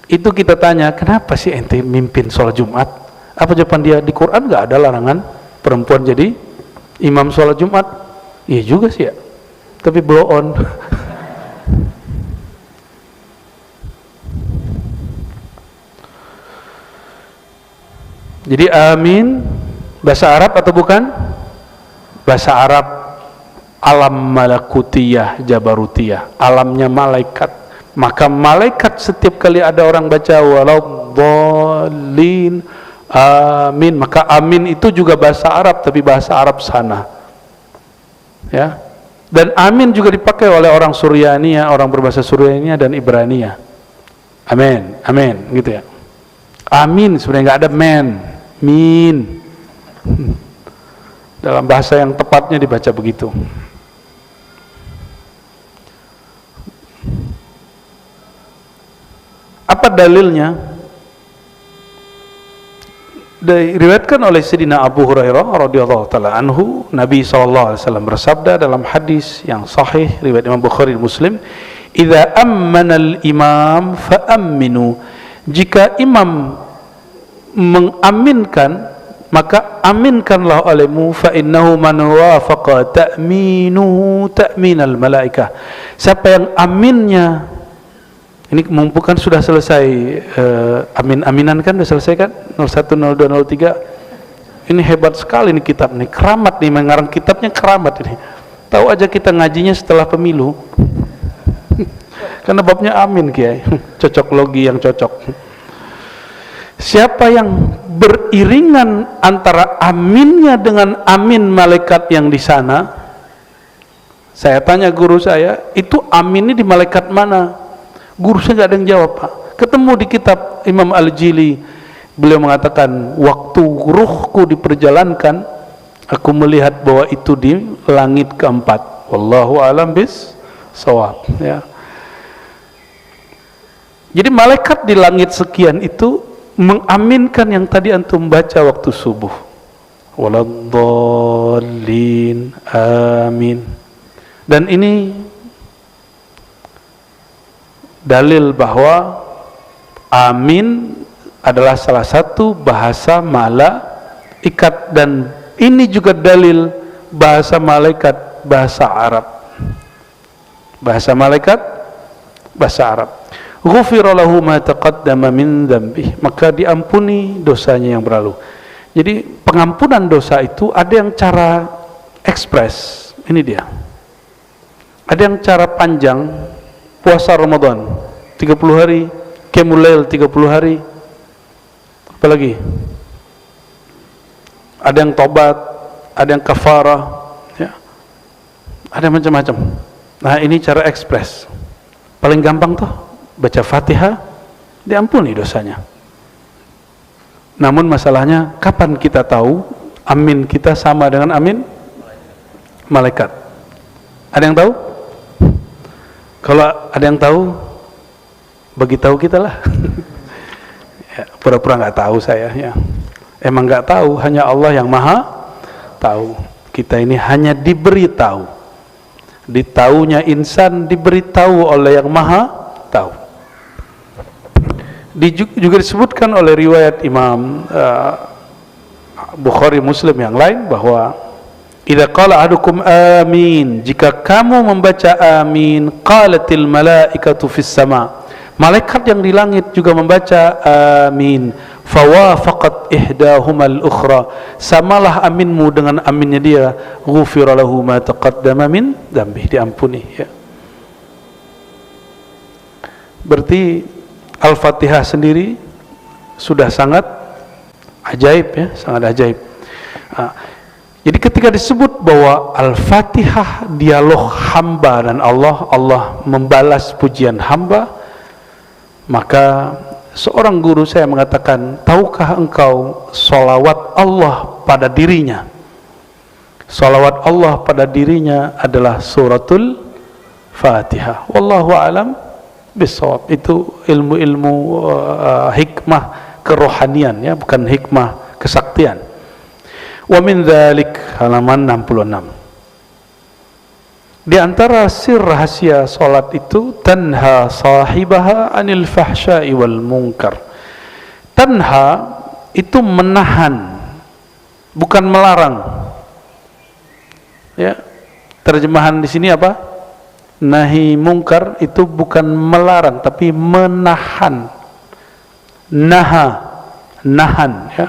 Itu kita tanya, kenapa sih ente mimpin sholat Jumat? Apa jawaban dia? Di Quran nggak ada larangan perempuan jadi imam sholat Jumat. Iya juga sih ya, tapi blow on. Jadi amin bahasa Arab atau bukan? Bahasa Arab alam malakutiyah jabarutiyah, alamnya malaikat. Maka malaikat setiap kali ada orang baca waladhdallin amin, maka amin itu juga bahasa Arab, tapi bahasa Arab sana. Ya. Dan amin juga dipakai oleh orang Suryania, orang berbahasa Suryania dan Ibrania. Amin, amin, gitu ya. Amin sebenarnya nggak ada min. Dalam bahasa yang tepatnya dibaca begitu. Apa dalilnya? Diriwayatkan oleh Sayyidina Abu Hurairah radhiyallahu taala anhu, Nabi sallallahu alaihi wasallam bersabda dalam hadis yang sahih riwayat Imam Bukhari dan Muslim, "Idza ammana al-imam fa aminu." Jika imam mengaminkan, maka aminkanlah olehmu, fa innahu man wafaqa ta'minuhu ta'minal malaikah. Siapa yang aminnya, ini mengumpulkan sudah selesai amin-aminan kan, sudah selesai kan? 01, 02, 03. Ini hebat sekali nih kitab nih, keramat nih, mengarang kitabnya keramat ini. Tahu aja kita ngajinya setelah pemilu. Karena babnya amin Kiai. Cocok logi yang cocok. Siapa yang beriringan antara aminnya dengan amin malaikat yang di sana? Saya tanya guru saya, itu aminnya di malaikat mana? Guru saya nggak ada yang jawab, Pak. Ketemu di kitab Imam Al-Jili, beliau mengatakan, waktu ruhku diperjalankan, aku melihat bahwa itu di langit keempat. Wallahu a'lam bis-shawab. Ya. Jadi malaikat di langit sekian itu mengaminkan yang tadi antum baca waktu subuh. Waladdallin, amin. Dan ini dalil bahwa amin adalah salah satu bahasa malaikat, dan ini juga dalil bahasa malaikat, bahasa Arab. Bahasa malaikat, bahasa Arab. Ghufira lahu ma taqaddama min dzambih, maka diampuni dosanya yang berlalu. Jadi pengampunan dosa itu ada yang cara ekspres, ini dia. Ada yang cara panjang, puasa Ramadan 30 hari, qiyamul lail 30 hari. Apalagi? Ada yang tobat, ada yang kafarah, ya. Ada macam-macam. Nah, ini cara ekspres. Paling gampang tuh baca Fatihah, diampuni dosanya. Namun masalahnya, kapan kita tahu amin kita sama dengan amin malaikat? Ada yang tahu? Kalau ada yang tahu, bagi tahu kita lah. Ya, pura-pura nggak tahu saya. Ya. Emang nggak tahu, hanya Allah yang maha tahu. Kita ini hanya diberi tahu. Ditaunya insan diberitahu oleh yang maha tahu. Juga disebutkan oleh riwayat Imam Bukhari Muslim yang lain bahwa idza qala ahadukum amin, jika kamu membaca amin, qalatil malaikatu fis sama, malaikat yang di langit juga membaca amin, fawafaqat ihdahumal ukhra, samalah aminmu dengan aminnya dia, ghufira lahu ma taqaddama min dzambi, diampuni, ya. Berarti Al-Fatihah sendiri sudah sangat ajaib, ya, sangat ajaib. Jadi ketika disebut bahwa Al-Fatihah dialog hamba dan Allah, Allah membalas pujian hamba, maka seorang guru saya mengatakan, tahukah engkau salawat Allah pada dirinya? Salawat Allah pada dirinya adalah suratul Fatihah. Wallahu a'lam bisawab. Itu ilmu-ilmu hikmah kerohanian, ya, bukan hikmah kesaktian. Wa min dzalik, halaman 66. Di antara sir rahasia salat itu, tanha sahibaha anil fahsya'i wal munkar. Tanha itu menahan, bukan melarang. Ya. Terjemahan di sini apa? Nahi mungkar itu bukan melarang, tapi menahan. Nahan, ya.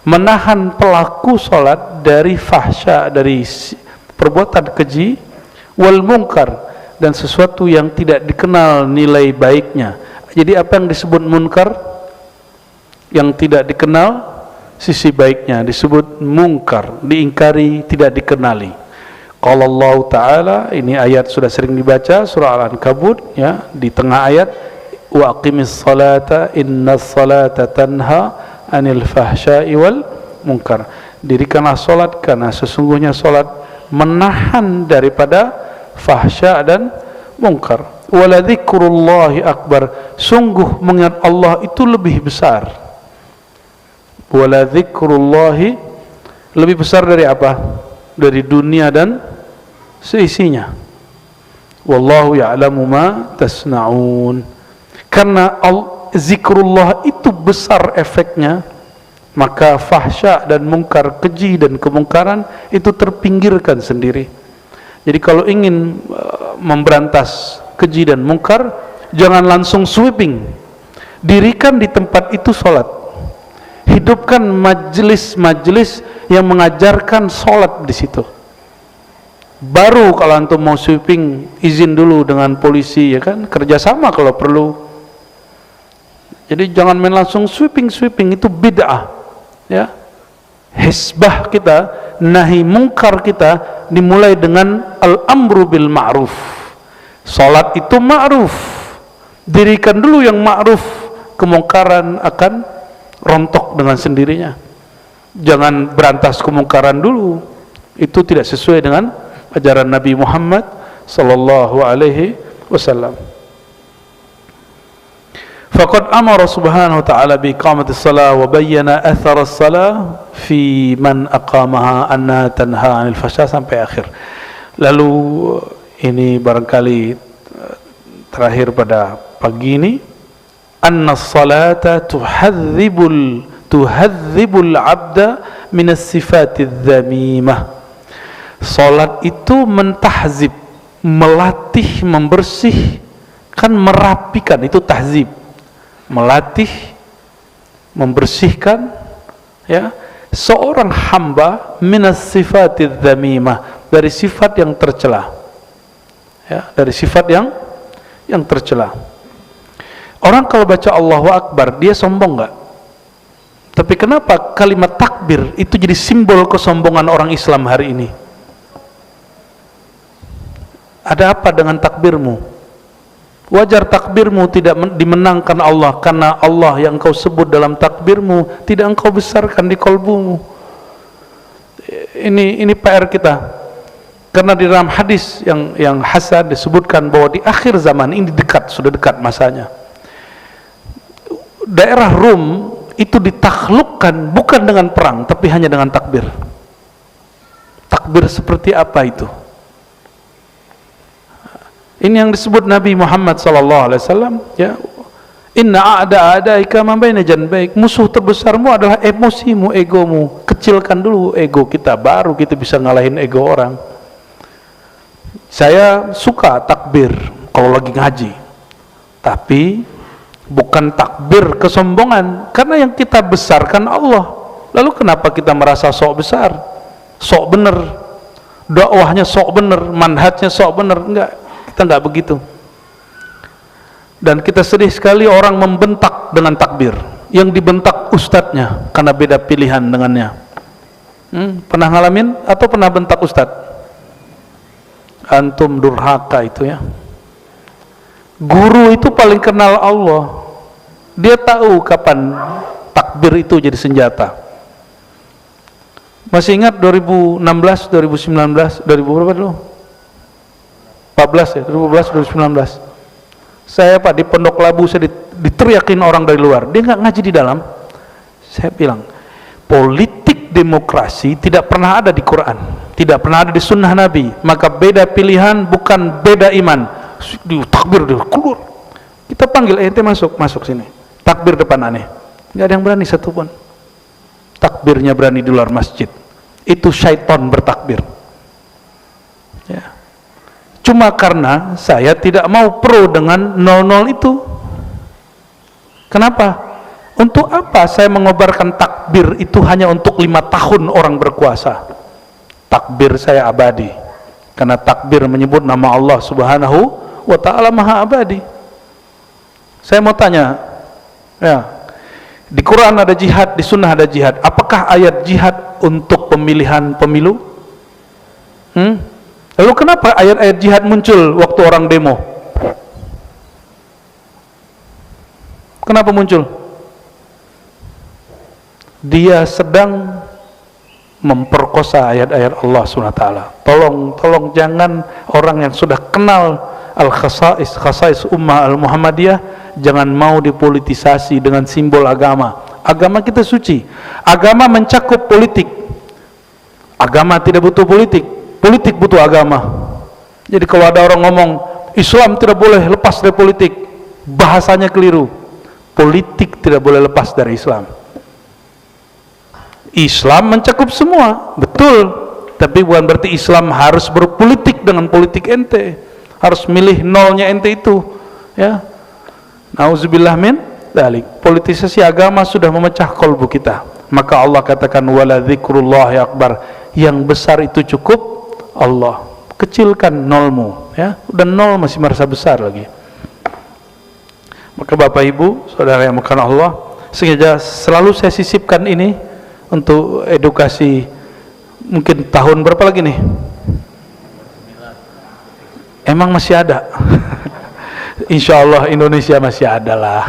Menahan pelaku salat dari fahsya, dari perbuatan keji, wal munkar, dan sesuatu yang tidak dikenal nilai baiknya. Jadi apa yang disebut munkar? Yang tidak dikenal sisi baiknya disebut munkar, diingkari, tidak dikenali. Qala Allah Ta'ala, ini ayat sudah sering dibaca, surah Al-Ankabut, ya, di tengah ayat, wa aqimis salata innas salata tanha anil fahsya'i wal munkar. Dirikanlah salat karena sesungguhnya salat menahan daripada fahsya dan munkar. Wala dzikrullahi akbar, sungguh mengingat Allah itu lebih besar. Wala dzikrullahi, lebih besar dari apa? Dari dunia dan seisinya. Wallahu ya'lamu ma tasna'un. Karena zikrullah itu besar efeknya, maka fahsya dan mungkar, keji dan kemungkaran itu terpinggirkan sendiri. Jadi kalau ingin memberantas keji dan mungkar, jangan langsung sweeping. Dirikan di tempat itu sholat. Hidupkan majelis-majelis yang mengajarkan sholat di situ. Baru kalau antum mau sweeping, izin dulu dengan polisi, ya kan, kerjasama kalau perlu. Jadi jangan main langsung sweeping, itu bid'ah, ya. Hisbah kita, nahi mungkar kita dimulai dengan al-amru bil ma'ruf. Salat itu ma'ruf. Dirikan dulu yang ma'ruf, kemungkaran akan rontok dengan sendirinya. Jangan berantas kemungkaran dulu. Itu tidak sesuai dengan ajaran Nabi Muhammad sallallahu alaihi wasallam. Faqad amara subhanahu wa ta'ala bi iqamati shalah wa bayyana athar as-salah fi man aqamaha anna tanha 'anil fahsya, sampai akhir. Lalu ini barangkali terakhir pada pagi ini, anna as-salata tuhadzibul 'abda min as-sifati adh-dhamimah. Salat itu mentahzib, melatih, membersihkan, merapikan, itu tahzib. Melatih, membersihkan, ya, seorang hamba minas sifatidz dzamimah, dari sifat yang tercela, ya, dari sifat yang tercela. Orang kalau baca Allahu Akbar, dia sombong nggak? Tapi kenapa kalimat takbir itu jadi simbol kesombongan orang Islam hari ini? Ada apa dengan takbirmu? Wajar takbirmu tidak dimenangkan Allah, karena Allah yang kau sebut dalam takbirmu tidak engkau besarkan di kolbumu. Ini PR kita. Karena di dalam hadis yang hasan disebutkan bahwa di akhir zaman ini sudah dekat masanya. Daerah Rum itu ditaklukkan bukan dengan perang, tapi hanya dengan takbir. Takbir seperti apa itu? Ini yang disebut Nabi Muhammad SAW, ya, inna a'da'adaika ma baina janbaik, musuh terbesarmu adalah emosimu, egomu. Kecilkan dulu ego kita, baru kita bisa ngalahin ego orang. Saya suka takbir kalau lagi ngaji, tapi bukan takbir kesombongan, karena yang kita besarkan Allah. Lalu kenapa kita merasa sok besar, sok bener, dakwahnya sok bener, manhajnya sok bener? Enggak. Kita enggak begitu. Dan kita sedih sekali orang membentak dengan takbir, yang dibentak ustadznya karena beda pilihan dengannya. Pernah ngalamin atau pernah bentak ustadz? Antum durhaka itu, ya. Guru itu paling kenal Allah. Dia tahu kapan takbir itu jadi senjata. Masih ingat 2016, 2019, 2000 berapa dulu? 14 ya, 2014, 2019. Saya Pak di Pondok Labu, saya diteriakin orang dari luar. Dia nggak ngaji di dalam. Saya bilang, politik demokrasi tidak pernah ada di Quran, tidak pernah ada di sunnah Nabi. Maka beda pilihan bukan beda iman. Di takbir dia keluar. Kita panggil, ente masuk sini. Takbir depan aneh. Nggak ada yang berani satupun. Takbirnya berani di luar masjid. Itu syaitan bertakbir. Ya. Cuma karena saya tidak mau pro dengan 00 itu. Kenapa? Untuk apa saya mengobarkan takbir itu hanya untuk 5 tahun orang berkuasa? Takbir saya abadi, karena takbir menyebut nama Allah Subhanahu wa ta'ala maha abadi. Saya mau tanya, ya, di Quran ada jihad, di sunnah ada jihad. Apakah ayat jihad untuk pemilihan pemilu? Lalu kenapa ayat-ayat jihad muncul waktu orang demo? Kenapa muncul? Dia sedang memperkosa ayat-ayat Allah SWT. Tolong jangan orang yang sudah kenal khasais ummah al-Muhammadiyah, jangan mau dipolitisasi dengan simbol agama. Agama kita suci. Agama mencakup politik. Agama tidak butuh politik. Politik butuh agama. Jadi kalau ada orang ngomong Islam tidak boleh lepas dari politik, bahasanya keliru. Politik tidak boleh lepas dari Islam. Islam mencakup semua, betul, tapi bukan berarti Islam harus berpolitik dengan politik ente, harus milih nolnya ente itu, ya. Nauzubillah min dzalik. Politisasi agama sudah memecah kolbu kita. Maka Allah katakan wala dzikrullahi akbar, yang besar itu cukup Allah, kecilkan nolmu, ya. Udah nol masih merasa besar lagi. Maka Bapak Ibu, saudara yang bukan Allah, sengaja selalu saya sisipkan ini untuk edukasi. Mungkin tahun berapa lagi nih? Emang masih ada? Insya Allah Indonesia masih ada lah.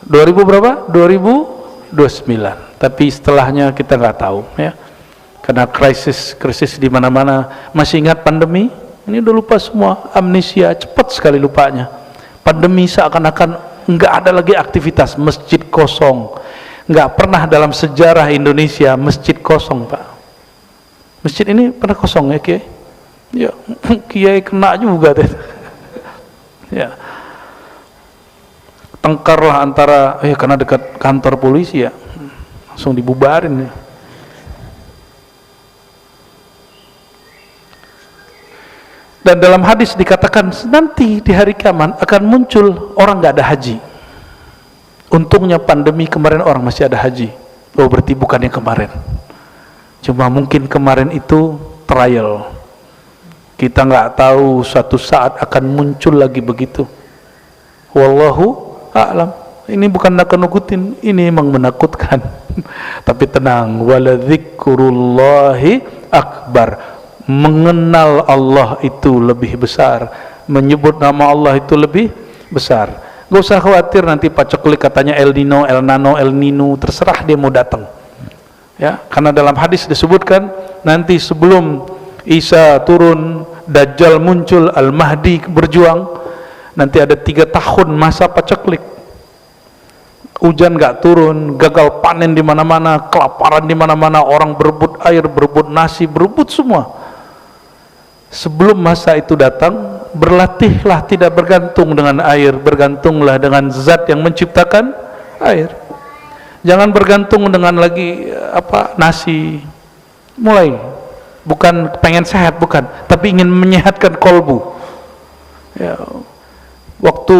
2000 berapa? 2029. Tapi setelahnya kita nggak tahu, ya. Karena krisis di mana-mana. Masih ingat pandemi? Ini udah lupa semua, amnesia, cepat sekali lupanya. Pandemi seakan-akan nggak ada lagi aktivitas, masjid kosong. Nggak pernah dalam sejarah Indonesia masjid kosong, Pak. Masjid ini pernah kosong ya, Kiai? Ya, Kiai kena juga deh. Ya. Tengkarlah antara, karena dekat kantor polisi ya, langsung dibubarin ya. Dan dalam hadis dikatakan nanti di hari kiamat akan muncul orang nggak ada haji. Untungnya pandemi kemarin orang masih ada haji. Oh, berarti bukan yang kemarin. Cuma mungkin kemarin itu trial. Kita nggak tahu suatu saat akan muncul lagi begitu. Wallahu a'lam. Ini bukan nakut-nakutin, ini memang menakutkan. Tapi tenang, waladzikrullahi akbar. Mengenal Allah itu lebih besar. Menyebut nama Allah itu lebih besar. Gak usah khawatir nanti Pak Coklik katanya El Nino, El Nano, El Nino, terserah dia mau datang. Ya, karena dalam hadis disebutkan nanti sebelum Isa turun, Dajjal muncul, Al-Mahdi berjuang, nanti ada 3 tahun masa Pak Coklik. Hujan gak turun, gagal panen di mana-mana, kelaparan di mana-mana, orang berebut air, berebut nasi, berebut semua. Sebelum masa itu datang, berlatihlah tidak bergantung dengan air, bergantunglah dengan zat yang menciptakan air. Jangan bergantung dengan lagi nasi. Mulai, bukan pengen sehat, bukan, tapi ingin menyehatkan kolbu. Ya, waktu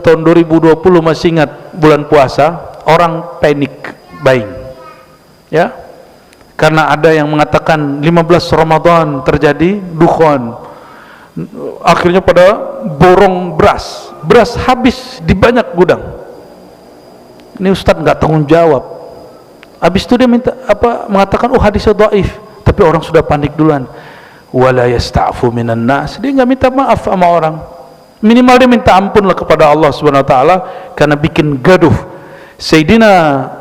tahun 2020 masih ingat bulan puasa, orang panik buying, ya. Karena ada yang mengatakan 15 Ramadan terjadi dukhon. Akhirnya pada borong beras habis di banyak gudang. Ini Ustadz nggak tanggung jawab. Habis itu dia mengatakan hadisnya dhaif, tapi orang sudah panik duluan. Wala yasta'fu minan nas, dia nggak minta maaf sama orang. Minimal dia minta ampunlah kepada Allah Subhanahu wa taala karena bikin gaduh. Sayyidina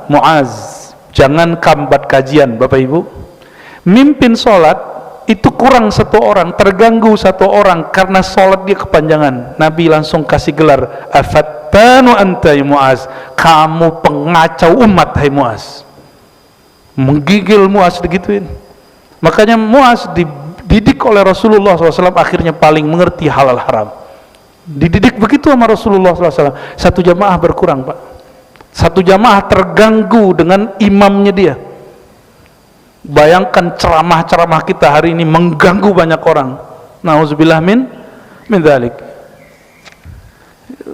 Muaz, jangan kambat kajian Bapak Ibu, mimpin sholat itu kurang 1 orang, terganggu 1 orang karena sholat dia kepanjangan. Nabi langsung kasih gelar afattanu anta ya Muaz, kamu pengacau umat hai Muaz. Menggigil Muaz digituin. Makanya Muaz dididik oleh Rasulullah SAW, akhirnya paling mengerti halal haram. Dididik begitu sama Rasulullah SAW. 1 jamaah berkurang, Pak. 1 jamaah terganggu dengan imamnya dia. Bayangkan ceramah-ceramah kita hari ini mengganggu banyak orang. Nauzubillah min dzalik.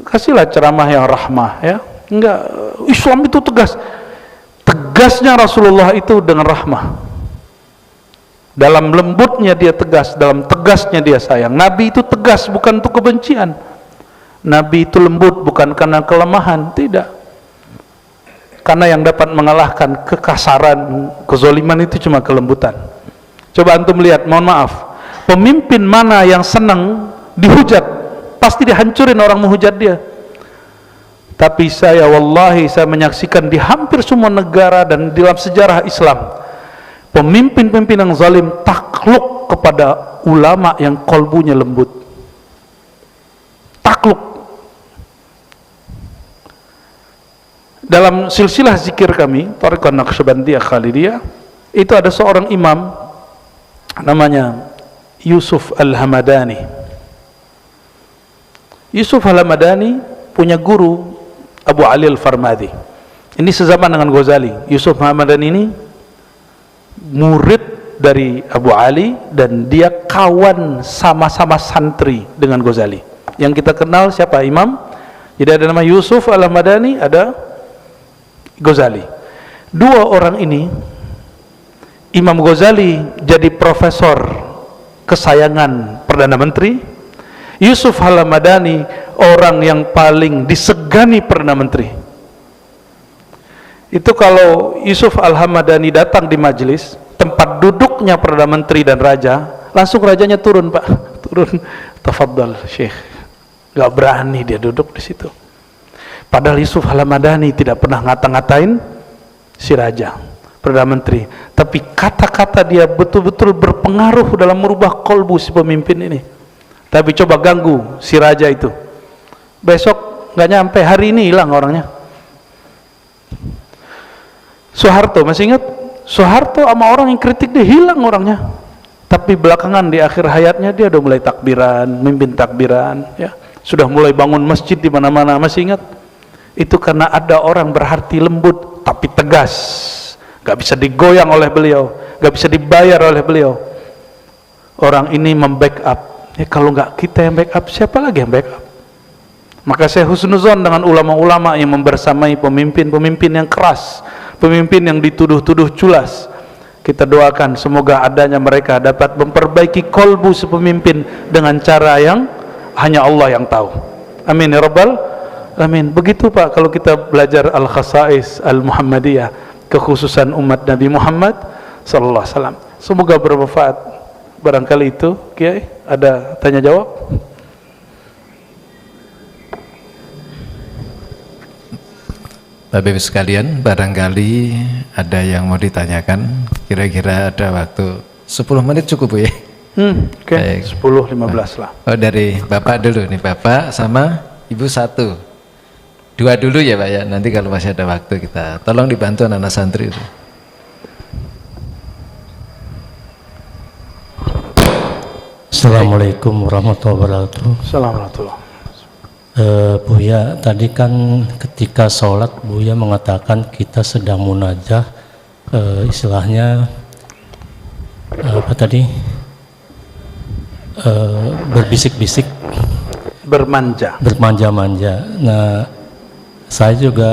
Kasihlah ceramah yang rahmah, ya. Enggak, Islam itu tegas. Tegasnya Rasulullah itu dengan rahmah. Dalam lembutnya dia tegas, dalam tegasnya dia sayang. Nabi itu tegas bukan untuk kebencian. Nabi itu lembut bukan karena kelemahan, tidak. Karena yang dapat mengalahkan kekasaran, kezoliman itu cuma kelembutan. Coba antum lihat, mohon maaf, pemimpin mana yang senang dihujat? Pasti dihancurin orang menghujat dia. Tapi wallahi saya menyaksikan di hampir semua negara dan dalam sejarah Islam, pemimpin-pemimpin yang zalim takluk kepada ulama yang kolbunya lembut. Takluk. Dalam silsilah zikir kami, Thariqah Naqsyabandiyah Khalidiyah, itu ada seorang imam namanya Yusuf Al-Hamadani. Yusuf Al-Hamadani punya guru Abu Ali Al-Farmadi. Ini sezaman dengan Ghazali. Yusuf Al-Hamadani ini murid dari Abu Ali dan dia kawan sama-sama santri dengan Ghazali. Yang kita kenal siapa? Imam. Jadi ada nama Yusuf Al-Hamadani, ada Ghazali. Dua orang ini, Imam Ghazali jadi profesor kesayangan Perdana Menteri, Yusuf Al-Hamadani orang yang paling disegani Perdana Menteri. Itu kalau Yusuf Al-Hamadani datang di majelis tempat duduknya Perdana Menteri dan Raja, langsung rajanya turun, Pak, turun, tafadhal Syekh. Gak berani dia duduk di situ. Padahal Yusuf Al-Hamadani tidak pernah ngata-ngatain si Raja, Perdana Menteri, tapi kata-kata dia betul-betul berpengaruh dalam merubah kolbu si pemimpin ini. Tapi coba ganggu si Raja itu, besok nggak nyampe, hari ini hilang orangnya. Soeharto, masih ingat? Soeharto sama orang yang kritik dia hilang orangnya. Tapi belakangan di akhir hayatnya dia udah mulai takbiran, mimpin takbiran, ya. Sudah mulai bangun masjid di mana-mana, masih ingat? Itu karena ada orang berhati lembut tapi tegas, gak bisa digoyang oleh beliau, gak bisa dibayar oleh beliau. Orang ini membackup. Ya, kalau gak kita yang backup, siapa lagi yang backup? Maka saya husnuzon dengan ulama-ulama yang membersamai pemimpin-pemimpin yang keras, pemimpin yang dituduh-tuduh culas. Kita doakan semoga adanya mereka dapat memperbaiki kolbu sepemimpin dengan cara yang hanya Allah yang tahu. Amin ya rabbal alamin. Begitu Pak, kalau kita belajar al-khasais al-Muhammadiyah, kekhususan umat Nabi Muhammad sallallahu alaihi wasallam. Semoga bermanfaat. Barangkali itu, Kiai, ada tanya jawab? Bapak Ibu sekalian, barangkali ada yang mau ditanyakan. Kira-kira ada waktu 10 menit cukup, Bu ya? Oke, 10-15 lah. Oh, dari Bapak dulu nih, Bapak sama Ibu satu. Dua dulu ya Pak ya, nanti kalau masih ada waktu kita tolong dibantu anak-anak santri itu. Assalamualaikum warahmatullahi wabarakatuh. Assalamualaikum. Buya, tadi kan ketika sholat Buya mengatakan kita sedang munajah, istilahnya apa tadi, berbisik-bisik, bermanja-manja. Nah, saya juga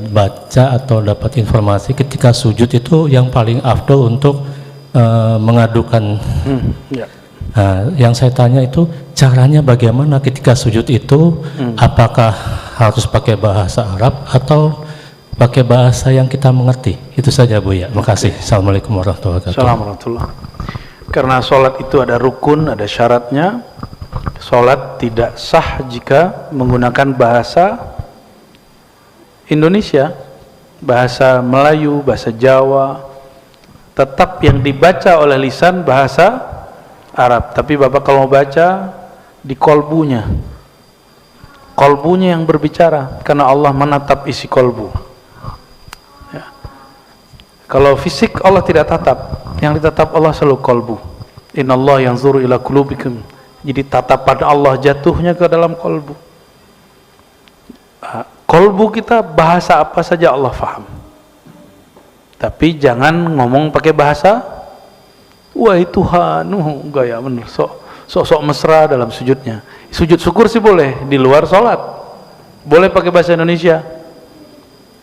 baca atau dapat informasi ketika sujud itu yang paling afdol untuk mengadukan. Nah, yang saya tanya itu caranya bagaimana ketika sujud itu, apakah harus pakai bahasa Arab atau pakai bahasa yang kita mengerti? Itu saja Bu ya. Makasih. Assalamualaikum warahmatullahi wabarakatuh. Assalamualaikum. Karena sholat itu ada rukun, ada syaratnya. Sholat tidak sah jika menggunakan bahasa Indonesia, bahasa Melayu, bahasa Jawa. Tetap yang dibaca oleh lisan bahasa Arab. Tapi Bapak kalau mau baca di kolbunya yang berbicara, karena Allah menatap isi kolbu ya. Kalau fisik Allah tidak tatap, yang ditatap Allah selalu kolbu. Innallaha yanzuru ila qulubikum. Jadi tatapan Allah jatuhnya ke dalam kolbu. Kolbu kita bahasa apa saja Allah faham. Tapi jangan ngomong pakai bahasa wahai Tuhan, gaya bener, sok mesra dalam sujudnya. Sujud syukur sih boleh, di luar sholat boleh pakai bahasa Indonesia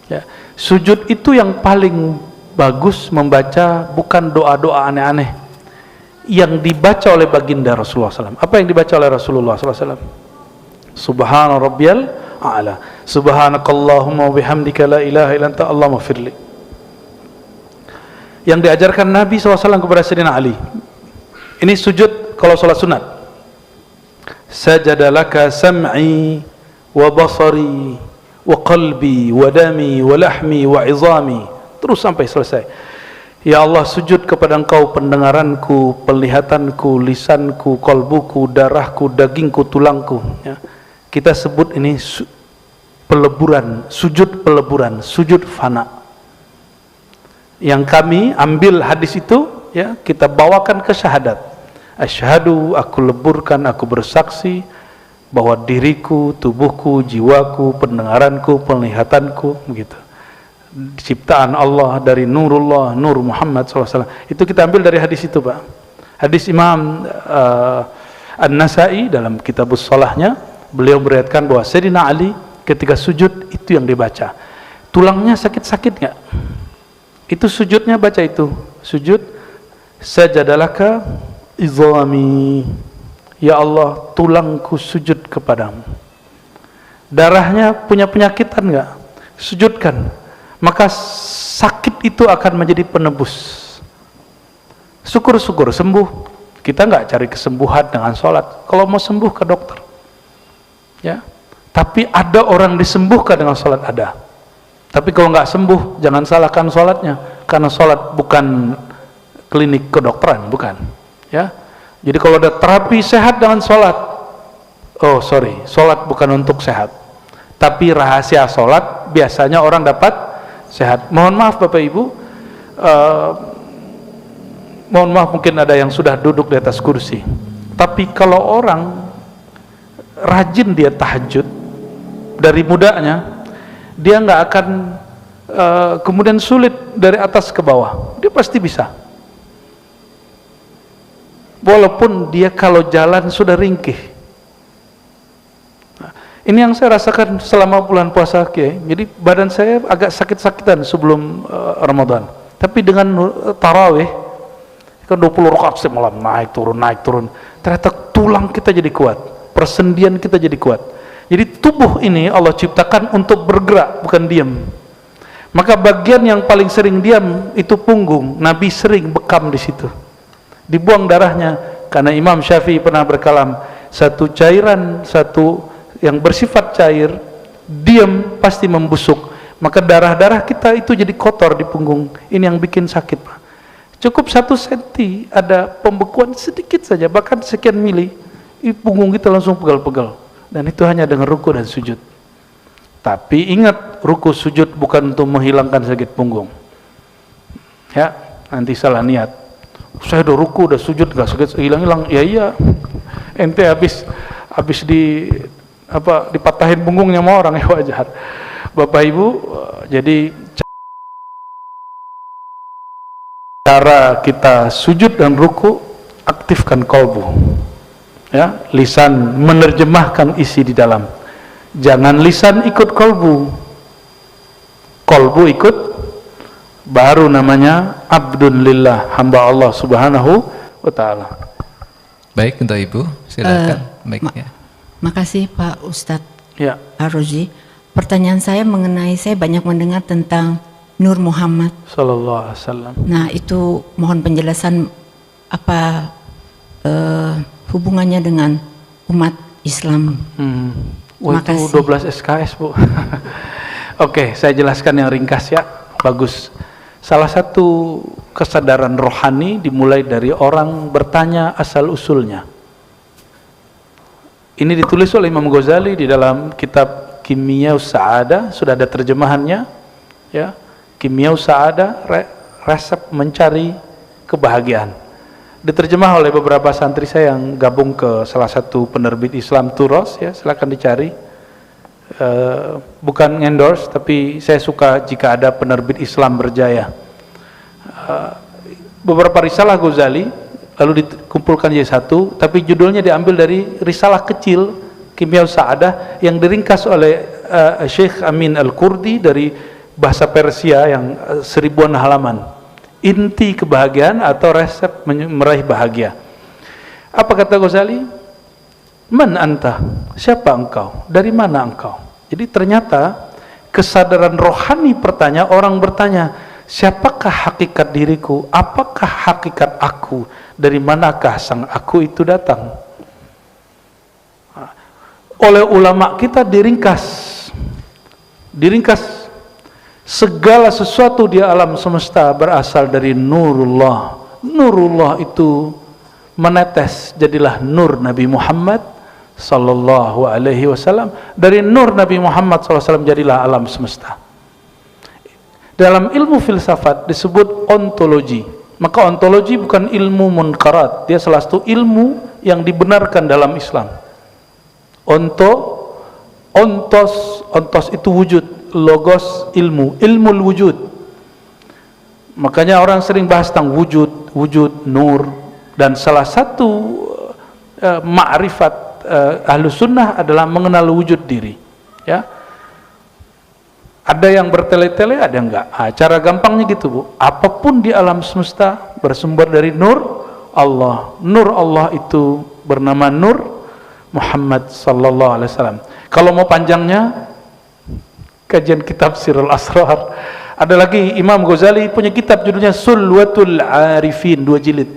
ya. Sujud itu yang paling bagus membaca, bukan doa-doa aneh-aneh yang dibaca oleh baginda Rasulullah SAW. Apa yang dibaca oleh Rasulullah SAW? Subhana rabbiyal a'la, subhanakallahumma wa bihamdika la ilaha illa anta allahumma firli. yang diajarkan Nabi SAW kepada Sayyidina Ali. Ini sujud kalau sholat sunat. Sajadalaka sam'i wa basari wa qalbi wa dami wa lahmi wa izami, terus sampai selesai. Ya Allah, sujud kepada Engkau pendengaranku, penglihatanku, lisanku, kolbuku, darahku, dagingku, tulangku, ya. Kita sebut ini peleburan, sujud peleburan, sujud fana. Yang kami ambil hadis itu, ya, kita bawakan ke syahadat. Asyhadu, aku leburkan, aku bersaksi bahwa diriku, tubuhku, jiwaku, pendengaranku, penglihatanku, begitu, ciptaan Allah dari nurullah, nur Muhammad SAW. Itu kita ambil dari hadis itu, Pak. Hadis Imam An-Nasai dalam kitabus sholahnya, beliau meriwayatkan bahwa Sayyidina Ali ketika sujud itu yang dibaca. Tulangnya sakit-sakit nggak? Itu sujudnya baca itu. Sujud, sajadalaka izami, ya Allah, tulangku sujud kepadamu. Darahnya punya penyakitan nggak? Sujudkan. Maka sakit itu akan menjadi penebus. Syukur-syukur sembuh. Kita nggak cari kesembuhan dengan sholat. Kalau mau sembuh ke dokter, ya. Tapi ada orang disembuhkan dengan sholat, ada. Tapi kalau nggak sembuh, jangan salahkan sholatnya, karena sholat bukan klinik kedokteran, bukan. Ya. Jadi kalau ada terapi sehat dengan sholat, oh sorry, sholat bukan untuk sehat. Tapi rahasia sholat biasanya orang dapat sehat. Mohon maaf Bapak Ibu, mohon maaf mungkin ada yang sudah duduk di atas kursi. Tapi kalau orang rajin dia tahajud dari mudanya, dia nggak akan kemudian sulit dari atas ke bawah. Dia pasti bisa. Walaupun dia kalau jalan sudah ringkih. Ini yang saya rasakan selama bulan puasa, jadi badan saya agak sakit-sakitan sebelum Ramadan. Tapi dengan tarawih, kan 20 rakaat setiap malam, naik turun. Ternyata tulang kita jadi kuat, persendian kita jadi kuat. Jadi tubuh ini Allah ciptakan untuk bergerak, bukan diam. Maka bagian yang paling sering diam itu punggung. Nabi sering bekam di situ, dibuang darahnya, karena Imam Syafi'i pernah berkalam, satu cairan, satu yang bersifat cair, diam pasti membusuk. Maka darah-darah kita itu jadi kotor di punggung. Ini yang bikin sakit, Pak. Cukup 1 senti ada pembekuan sedikit saja, bahkan sekian mili, punggung kita langsung pegal-pegal. Dan itu hanya dengan ruku dan sujud. Tapi ingat, ruku sujud bukan untuk menghilangkan sakit punggung. Ya, nanti salah niat. Saya udah ruku, udah sujud, gak sakit, hilang-hilang. Ya iya, ente habis dipatahin punggungnya sama orang, ya wajar. Bapak Ibu, jadi cara kita sujud dan ruku, aktifkan kolbu, ya, lisan menerjemahkan isi di dalam. Jangan lisan ikut kolbu, kolbu ikut, baru namanya abdun lillah, hamba Allah subhanahu wa ta'ala. Baik, untuk Ibu silakan. Baiknya. Makasih Pak Ustadz, Ya. Ar-Rozi. Pertanyaan saya mengenai, saya banyak mendengar tentang Nur Muhammad Sallallahu alaihi wasallam. Nah itu mohon penjelasan apa hubungannya dengan umat Islam. Wah, itu 12 SKS Bu. Oke, saya jelaskan yang ringkas ya. Bagus. Salah satu kesadaran rohani dimulai dari orang bertanya asal usulnya. Ini ditulis oleh Imam Ghazali di dalam kitab Kimyaus Sa'adah, sudah ada terjemahannya, ya. Kimyaus Sa'adah, resep mencari kebahagiaan. Diterjemah oleh beberapa santri saya yang gabung ke salah satu penerbit Islam Turos, ya, silakan dicari. Bukan endorse, tapi saya suka jika ada penerbit Islam berjaya. Beberapa risalah Ghazali lalu dikumpulkan jadi satu, tapi judulnya diambil dari risalah kecil Kimyaus Sa'adah yang diringkas oleh Syekh Amin Al-Kurdi dari bahasa Persia yang 1000-an halaman. Inti kebahagiaan atau resep meraih bahagia. Apa kata Ghazali? Man anta? Siapa engkau? Dari mana engkau? Jadi ternyata kesadaran rohani orang bertanya, siapakah hakikat diriku? Apakah hakikat aku? Dari manakah sang aku itu datang? Oleh ulama kita diringkas segala sesuatu di alam semesta berasal dari nurullah. Nurullah itu menetes, jadilah nur Nabi Muhammad sallallahu alaihi wasallam. Dari nur Nabi Muhammad sallallahu alaihi wasallam jadilah alam semesta. Dalam ilmu filsafat disebut ontologi. Maka ontologi bukan ilmu munkarat, dia salah satu ilmu yang dibenarkan dalam Islam. Ontos itu wujud, logos ilmu, ilmul wujud. Makanya orang sering bahas tentang wujud, nur, dan salah satu ma'rifat Ahlus Sunnah adalah mengenal wujud diri. Ya, ada yang bertele-tele, ada yang enggak. Cara gampangnya gitu, Bu. Apapun di alam semesta bersumber dari nur Allah. Nur Allah itu bernama Nur Muhammad sallallahu alaihi wasallam. Kalau mau panjangnya, kajian kitab Sirrul Asrar. Ada lagi Imam Ghazali punya kitab judulnya Sulwatul Arifin, 2 jilid.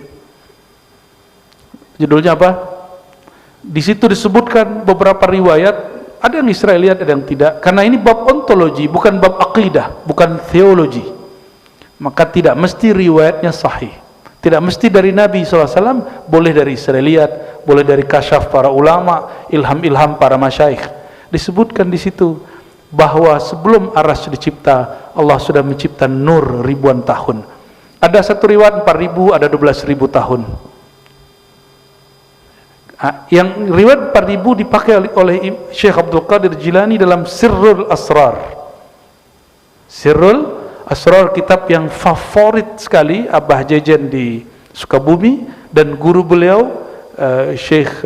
Judulnya apa? Di situ disebutkan beberapa riwayat, ada yang Israeliat, ada yang tidak. Karena ini bab ontologi, bukan bab akidah, bukan teologi. Maka tidak mesti riwayatnya sahih. Tidak mesti dari Nabi SAW, boleh dari Israeliat, boleh dari kasyaf para ulama, ilham-ilham para masyaikh. Disebutkan di situ bahwa sebelum arsy dicipta, Allah sudah mencipta nur ribuan tahun. Ada satu riwayat 4.000, ada 12.000 tahun. Yang riwayat 4.000 dipakai oleh Syekh Abdul Qadir Jilani dalam Sirrul Asrar. Sirrul Asrar, kitab yang favorit sekali Abah Jejen di Sukabumi dan guru beliau Syekh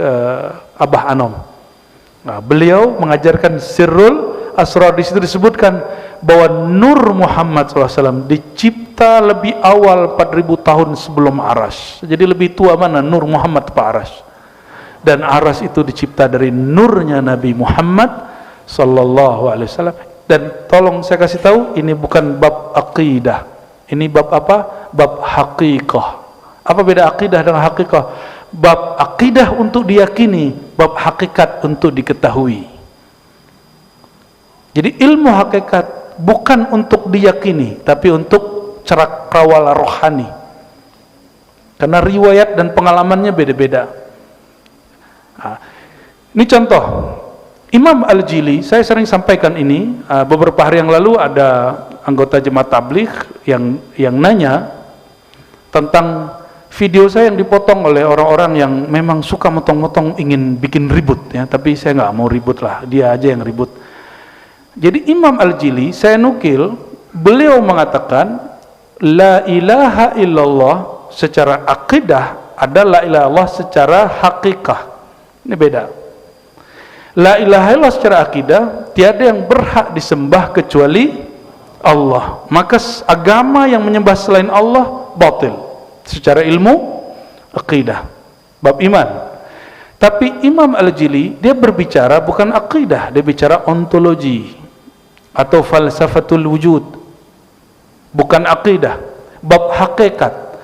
Abah Anom. Beliau mengajarkan Sirrul Asrar. Di situ disebutkan bahwa Nur Muhammad SAW dicipta lebih awal 4.000 tahun sebelum aras. Jadi lebih tua mana Nur Muhammad Pak aras? Dan aras itu dicipta dari nurnya Nabi Muhammad sallallahu alaihi wasallam. Dan tolong saya kasih tahu, ini bukan bab akidah. Ini bab apa? Bab hakikah. Apa beda akidah dengan hakikah? Bab akidah untuk diyakini, bab hakikat untuk diketahui. Jadi ilmu hakikat bukan untuk diyakini, tapi untuk cakrawala rohani. Karena riwayat dan pengalamannya beda-beda. Ini contoh Imam Al-Jili. Saya sering sampaikan ini. Beberapa hari yang lalu ada anggota jemaat tabligh yang nanya tentang video saya yang dipotong oleh orang-orang yang memang suka motong-motong, ingin bikin ribut ya. Tapi saya nggak mau ribut lah, dia aja yang ribut. Jadi Imam Al-Jili, saya nukil, beliau mengatakan la ilaha illallah secara akidah adalah la ilaha illallah secara hakikah. Ini beda. La ilaha illallah secara akidah, tiada yang berhak disembah kecuali Allah. Maka agama yang menyembah selain Allah batil secara ilmu akidah, bab iman. Tapi Imam Al-Jili dia berbicara bukan akidah, dia bicara ontologi atau falsafatul wujud, bukan akidah, bab hakikat.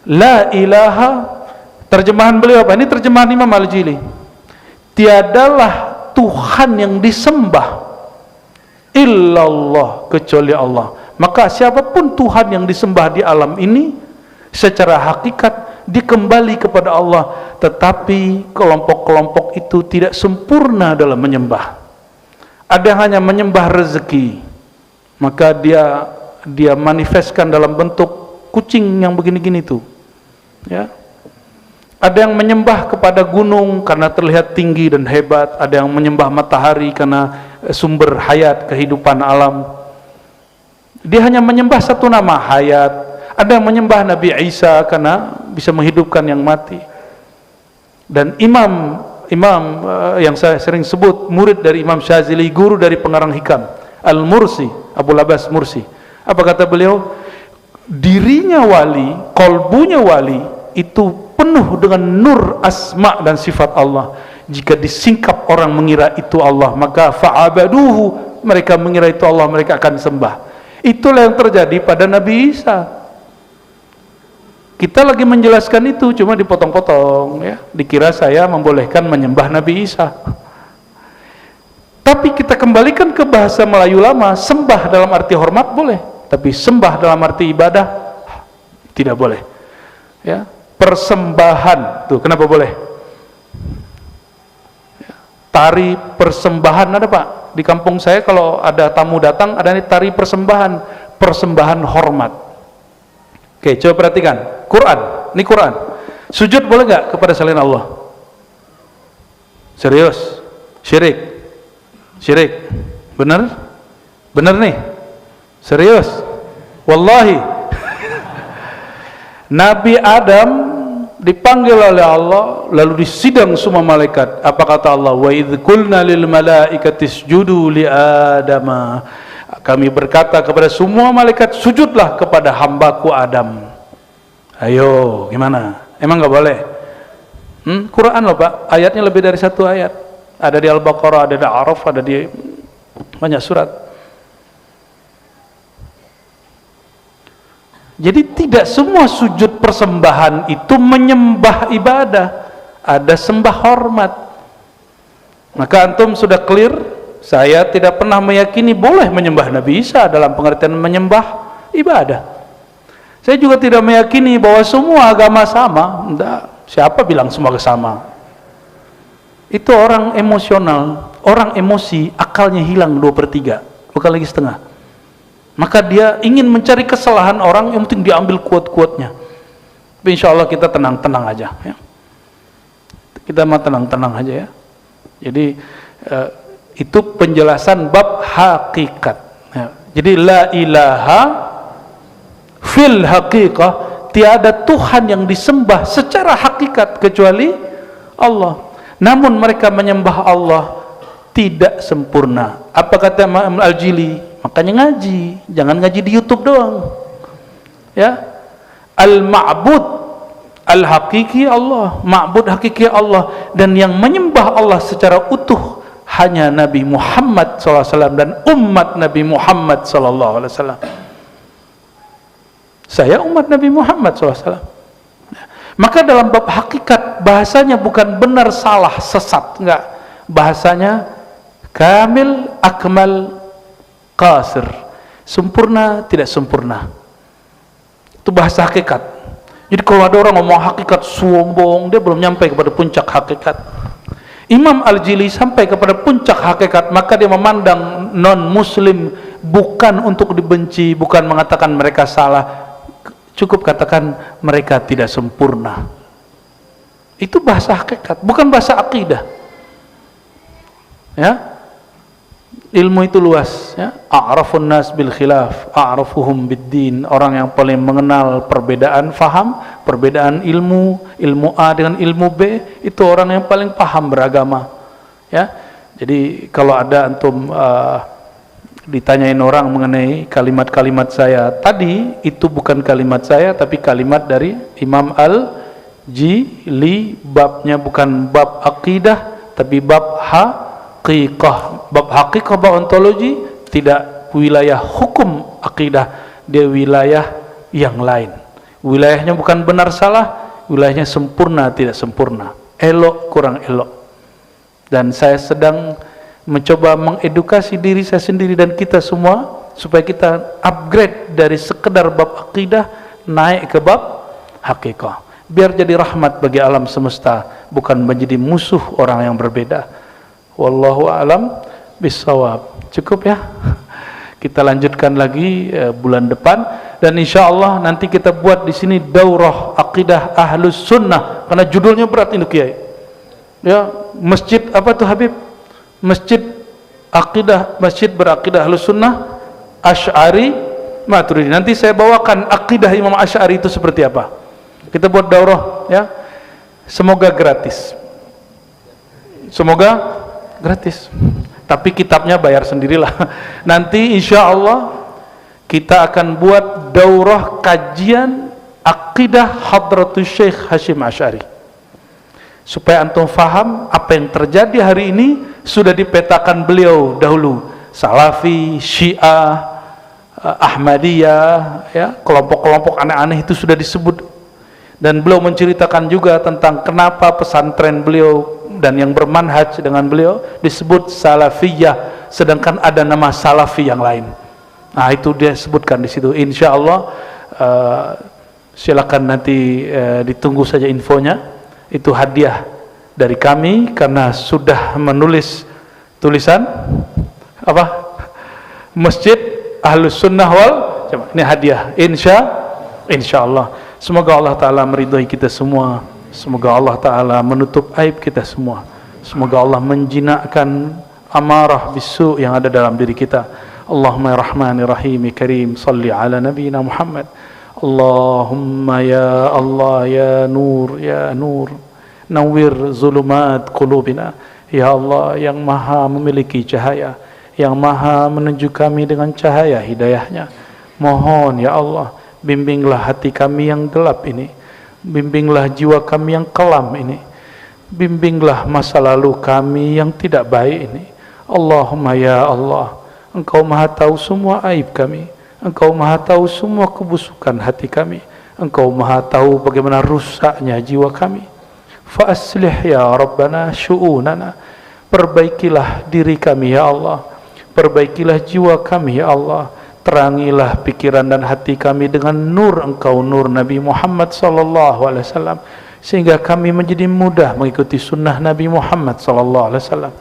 La ilaha, terjemahan beliau apa? Ini terjemahan Imam Al-Jili. Tiadalah Tuhan yang disembah illallah kecuali Allah. Maka siapapun Tuhan yang disembah di alam ini secara hakikat dikembali kepada Allah. Tetapi kelompok-kelompok itu tidak sempurna dalam menyembah. Ada yang hanya menyembah rezeki, maka dia manifestkan dalam bentuk kucing yang begini-gini tuh, ya. Ada yang menyembah kepada gunung karena terlihat tinggi dan hebat. Ada yang menyembah matahari karena sumber hayat, kehidupan alam. Dia hanya menyembah satu nama, hayat. Ada yang menyembah Nabi Isa karena bisa menghidupkan yang mati. Dan imam yang saya sering sebut, murid dari Imam Syazili, guru dari pengarang hikam, Al-Mursi, Abu Labas Mursi. Apa kata beliau? Dirinya wali, kolbunya wali, itu penuh dengan nur asma dan sifat Allah. Jika disingkap orang mengira itu Allah, maka fa'abaduhu, mereka mengira itu Allah, mereka akan sembah. Itulah yang terjadi pada Nabi Isa. Kita lagi menjelaskan itu, cuma dipotong-potong, ya. Dikira saya membolehkan menyembah Nabi Isa. Tapi kita kembalikan ke bahasa Melayu lama, sembah dalam arti hormat boleh, tapi sembah dalam arti ibadah tidak boleh. Ya, persembahan, tuh kenapa boleh? Ya, tari persembahan ada Pak, di kampung saya kalau ada tamu datang ada nih tari persembahan, persembahan hormat. Oke, coba perhatikan, Quran, ini Quran. Sujud boleh nggak kepada selain Allah? Serius? Syirik? Syirik? Bener? Bener nih? Serius? Wallahi. Nabi Adam dipanggil oleh Allah, lalu disidang semua malaikat. Apa kata Allah? Wa idh qulna lil malaikati isjudu li Adama. Kami berkata kepada semua malaikat, sujudlah kepada hambaku Adam. Ayo, gimana? Emang nggak boleh? Quran loh Pak, ayatnya lebih dari satu ayat. Ada di Al-Baqarah, ada di Araf, ada di banyak surat. Jadi tidak semua sujud persembahan itu menyembah ibadah, ada sembah hormat. Maka antum sudah clear, saya tidak pernah meyakini boleh menyembah Nabi Isa dalam pengertian menyembah ibadah. Saya juga tidak meyakini bahwa semua agama sama. Enggak, siapa bilang semua sama? Itu orang emosional, orang emosi, akalnya hilang 2/3, bukan lagi setengah. Maka dia ingin mencari kesalahan orang, yang penting diambil kuat-kuatnya. Tapi insya Allah kita tenang-tenang aja, ya. Kita mah tenang-tenang aja, ya. Jadi itu penjelasan bab hakikat, ya. Jadi la ilaha fil haqiqah, tiada Tuhan yang disembah secara hakikat kecuali Allah. Namun mereka menyembah Allah tidak sempurna. Apa kata Imam Al-Jili? Makanya ngaji, jangan ngaji di YouTube doang. Ya, al-ma'bud al-hakiki Allah, ma'bud hakiki Allah, dan yang menyembah Allah secara utuh hanya Nabi Muhammad SAW dan umat Nabi Muhammad SAW. Saya umat Nabi Muhammad SAW. Maka dalam bab hakikat bahasanya bukan benar salah sesat, enggak. Bahasanya kamil, akmal, qasir, sempurna, tidak sempurna. Itu bahasa hakikat. Jadi kalau ada orang ngomong hakikat sombong, dia belum nyampe kepada puncak hakikat. Imam Al-Jili sampai kepada puncak hakikat, maka dia memandang non muslim bukan untuk dibenci, bukan mengatakan mereka salah, cukup katakan mereka tidak sempurna. Itu bahasa hakikat, bukan bahasa akidah. Ya, ilmu itu luas, ya. A'rafun nas bil khilaf, a'rafuhum bid-din. Orang yang paling mengenal perbedaan faham, perbedaan ilmu, ilmu A dengan ilmu B, itu orang yang paling paham beragama. Ya. Jadi kalau ada antum ditanyain orang mengenai kalimat-kalimat saya tadi, itu bukan kalimat saya tapi kalimat dari Imam Al-Jili. Babnya bukan bab akidah tapi bab haqiqah. Bab haqiqah, bab ontologi, tidak wilayah hukum akidah, dia wilayah yang lain. Wilayahnya bukan benar salah, wilayahnya sempurna tidak sempurna, elok kurang elok. Dan saya sedang mencoba mengedukasi diri saya sendiri dan kita semua supaya kita upgrade dari sekedar bab akidah naik ke bab hakikah, biar jadi rahmat bagi alam semesta, bukan menjadi musuh orang yang berbeda. Wallahu a'lam bissawab. Cukup ya, kita lanjutkan lagi bulan depan, dan insya Allah nanti kita buat di sini daurah akidah ahlus sunnah, karena judulnya berat ini Kiai. Ya, masjid apa tuh Habib? Masjid akidah, masjid berakidah Ahlus Sunnah Asy'ari Maturidi. Nanti saya bawakan akidah Imam Asy'ari itu seperti apa. Kita buat daurah, ya. Semoga gratis. Semoga gratis. Tapi kitabnya bayar sendirilah. Nanti insya Allah kita akan buat daurah kajian akidah Hadratus Syekh Hasyim Asy'ari, supaya antum faham apa yang terjadi hari ini sudah dipetakan beliau dahulu. Salafi, Syiah, Ahmadiyah, ya, kelompok-kelompok aneh-aneh itu sudah disebut. Dan beliau menceritakan juga tentang kenapa pesantren beliau dan yang bermanhaj dengan beliau disebut Salafiyah, sedangkan ada nama Salafi yang lain. Nah, itu dia sebutkan di situ. Insya Allah silakan nanti ditunggu saja infonya. Itu hadiah dari kami karena sudah menulis tulisan apa? Masjid Ahlus Sunnah wal Jamaah. Ini hadiah. Insya Allah. Semoga Allah Ta'ala meridhai kita semua. Semoga Allah Ta'ala menutup aib kita semua. Semoga Allah menjinakkan amarah bisu yang ada dalam diri kita. Allahumma ya Rahmanir Rahim Karim salli ala nabiyina Muhammad. Allahumma ya Allah ya Nur nawwir zulumat qulubina. Ya Allah yang maha memiliki cahaya, yang maha menunjuk kami dengan cahaya hidayahnya. Mohon ya Allah, bimbinglah hati kami yang gelap ini, bimbinglah jiwa kami yang kelam ini, bimbinglah masa lalu kami yang tidak baik ini. Allahumma ya Allah, Engkau maha tahu semua aib kami, Engkau maha tahu semua kebusukan hati kami, Engkau maha tahu bagaimana rusaknya jiwa kami. Fa aslih ya Rabbana syu'unana, perbaikilah diri kami ya Allah, perbaikilah jiwa kami ya Allah, terangilah pikiran dan hati kami dengan nur Engkau, nur Nabi Muhammad sallallahu alaihi wasallam, sehingga kami menjadi mudah mengikuti sunnah Nabi Muhammad sallallahu alaihi wasallam.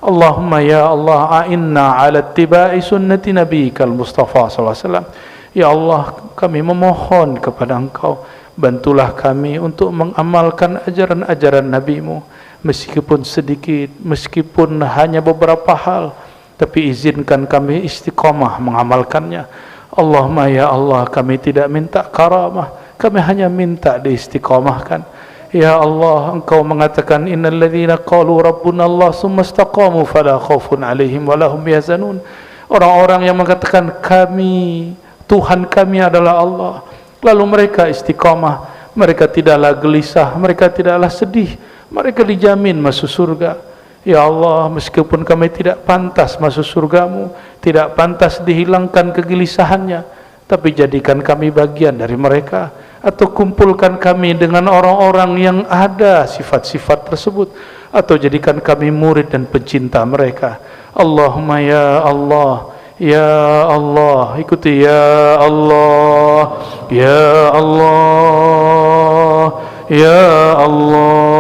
Allahumma ya Allah a'inna ala ittiba'i sunnati nabiyikal Mustafa sallallahu alaihi wasallam. Ya Allah, kami memohon kepada Engkau, bantulah kami untuk mengamalkan ajaran-ajaran Nabi-Mu, meskipun sedikit, meskipun hanya beberapa hal, tapi izinkan kami istiqamah mengamalkannya. Allahumma ya Allah, kami tidak minta karamah, kami hanya minta diistiqamahkan. Ya Allah, Engkau mengatakan innal ladzina qalu rabbuna Allah tsumma istaqamu fala khaufun 'alaihim wa lahum yahzanun. Orang-orang yang mengatakan kami, Tuhan kami adalah Allah, lalu mereka istiqamah, mereka tidaklah gelisah, mereka tidaklah sedih, mereka dijamin masuk surga. Ya Allah, meskipun kami tidak pantas masuk surgamu, tidak pantas dihilangkan kegelisahannya, tapi jadikan kami bagian dari mereka, atau kumpulkan kami dengan orang-orang yang ada sifat-sifat tersebut, atau jadikan kami murid dan pencinta mereka. Allahumma ya Allah, ya Allah, ikuti ya Allah, ya Allah, ya Allah,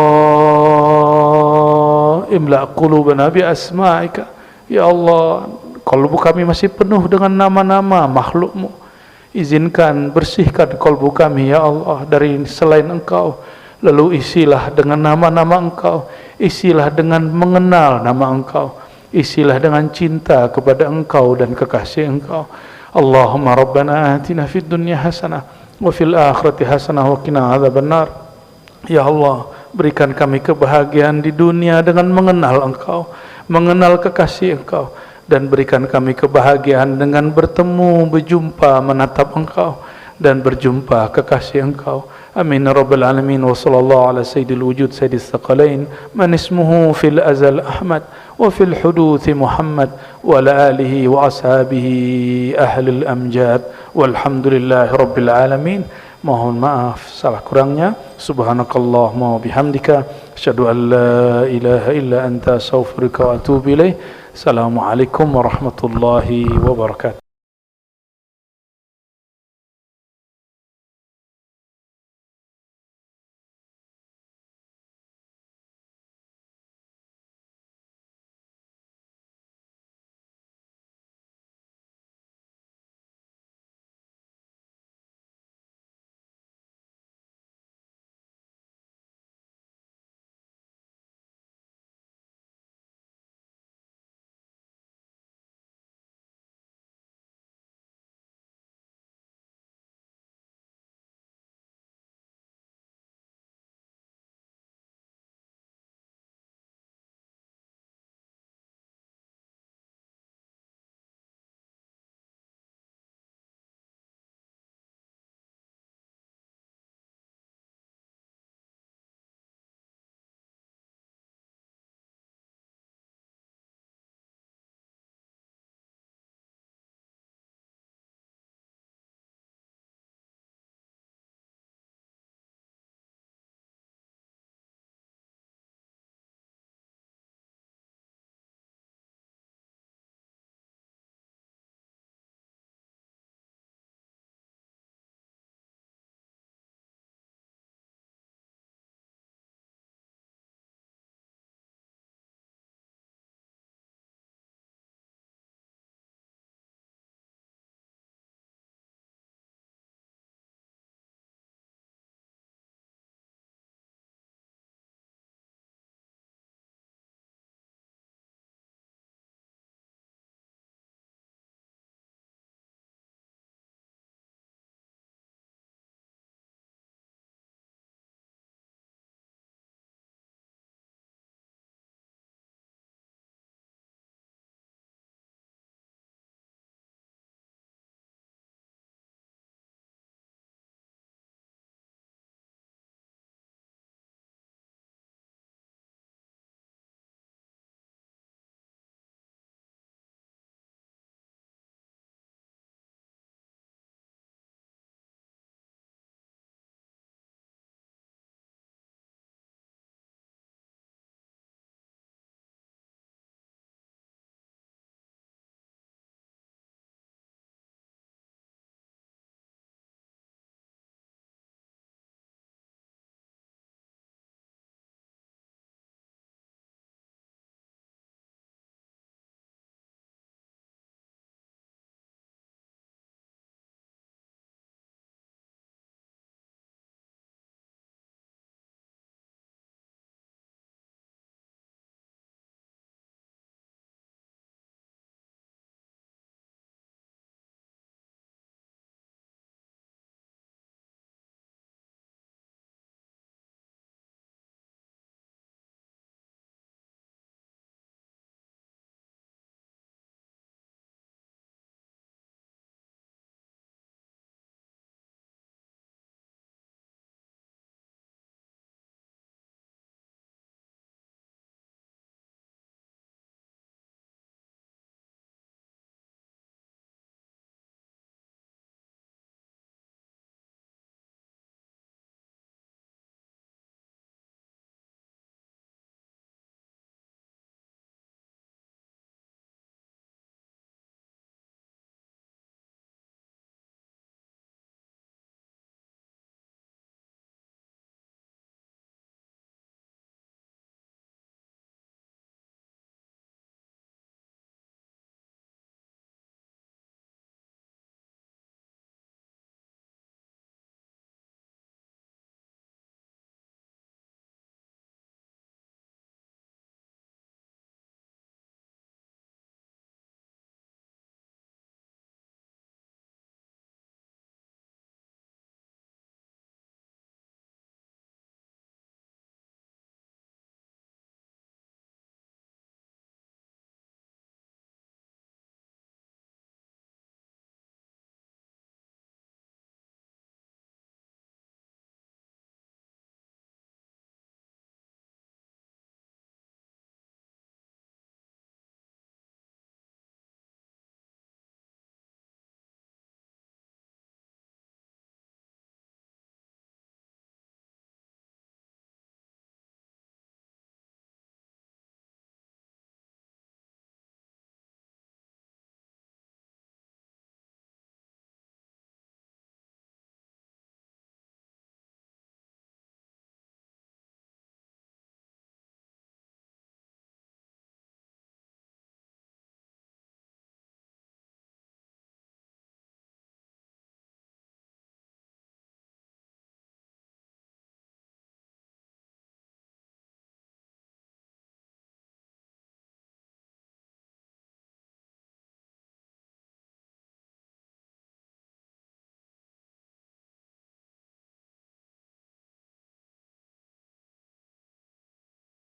imla qulubana bi asma'ika. Ya Allah, kalbu kami masih penuh dengan nama-nama makhluk-Mu. Izinkan bersihkan kalbu kami ya Allah dari selain Engkau, lalu isilah dengan nama-nama Engkau, isilah dengan mengenal nama Engkau, isilah dengan cinta kepada Engkau dan kekasih Engkau. Allahumma rabbana atina fid dunya hasanah wa fil akhirati hasanah wa qina adzabannar. Ya Allah, berikan kami kebahagiaan di dunia dengan mengenal Engkau, mengenal kekasih Engkau, dan berikan kami kebahagiaan dengan bertemu, berjumpa, menatap Engkau dan berjumpa kekasih Engkau. Amin ya rabbal alamin. Wa sallallahu ala sayyidil wujud sayyidis thaqalain man ismuhu fil azal Ahmad wa fil huduth Muhammad wa ala alihi wa ashabihi ahlil amjad walhamdulillahi rabbil alamin. Mohon maaf salah kurangnya. Subhanakallahumma wa bihamdika asyhadu an la ilaha illa anta astaghfiruka wa atubu ilaik. Assalamualaikum warahmatullahi wabarakatuh.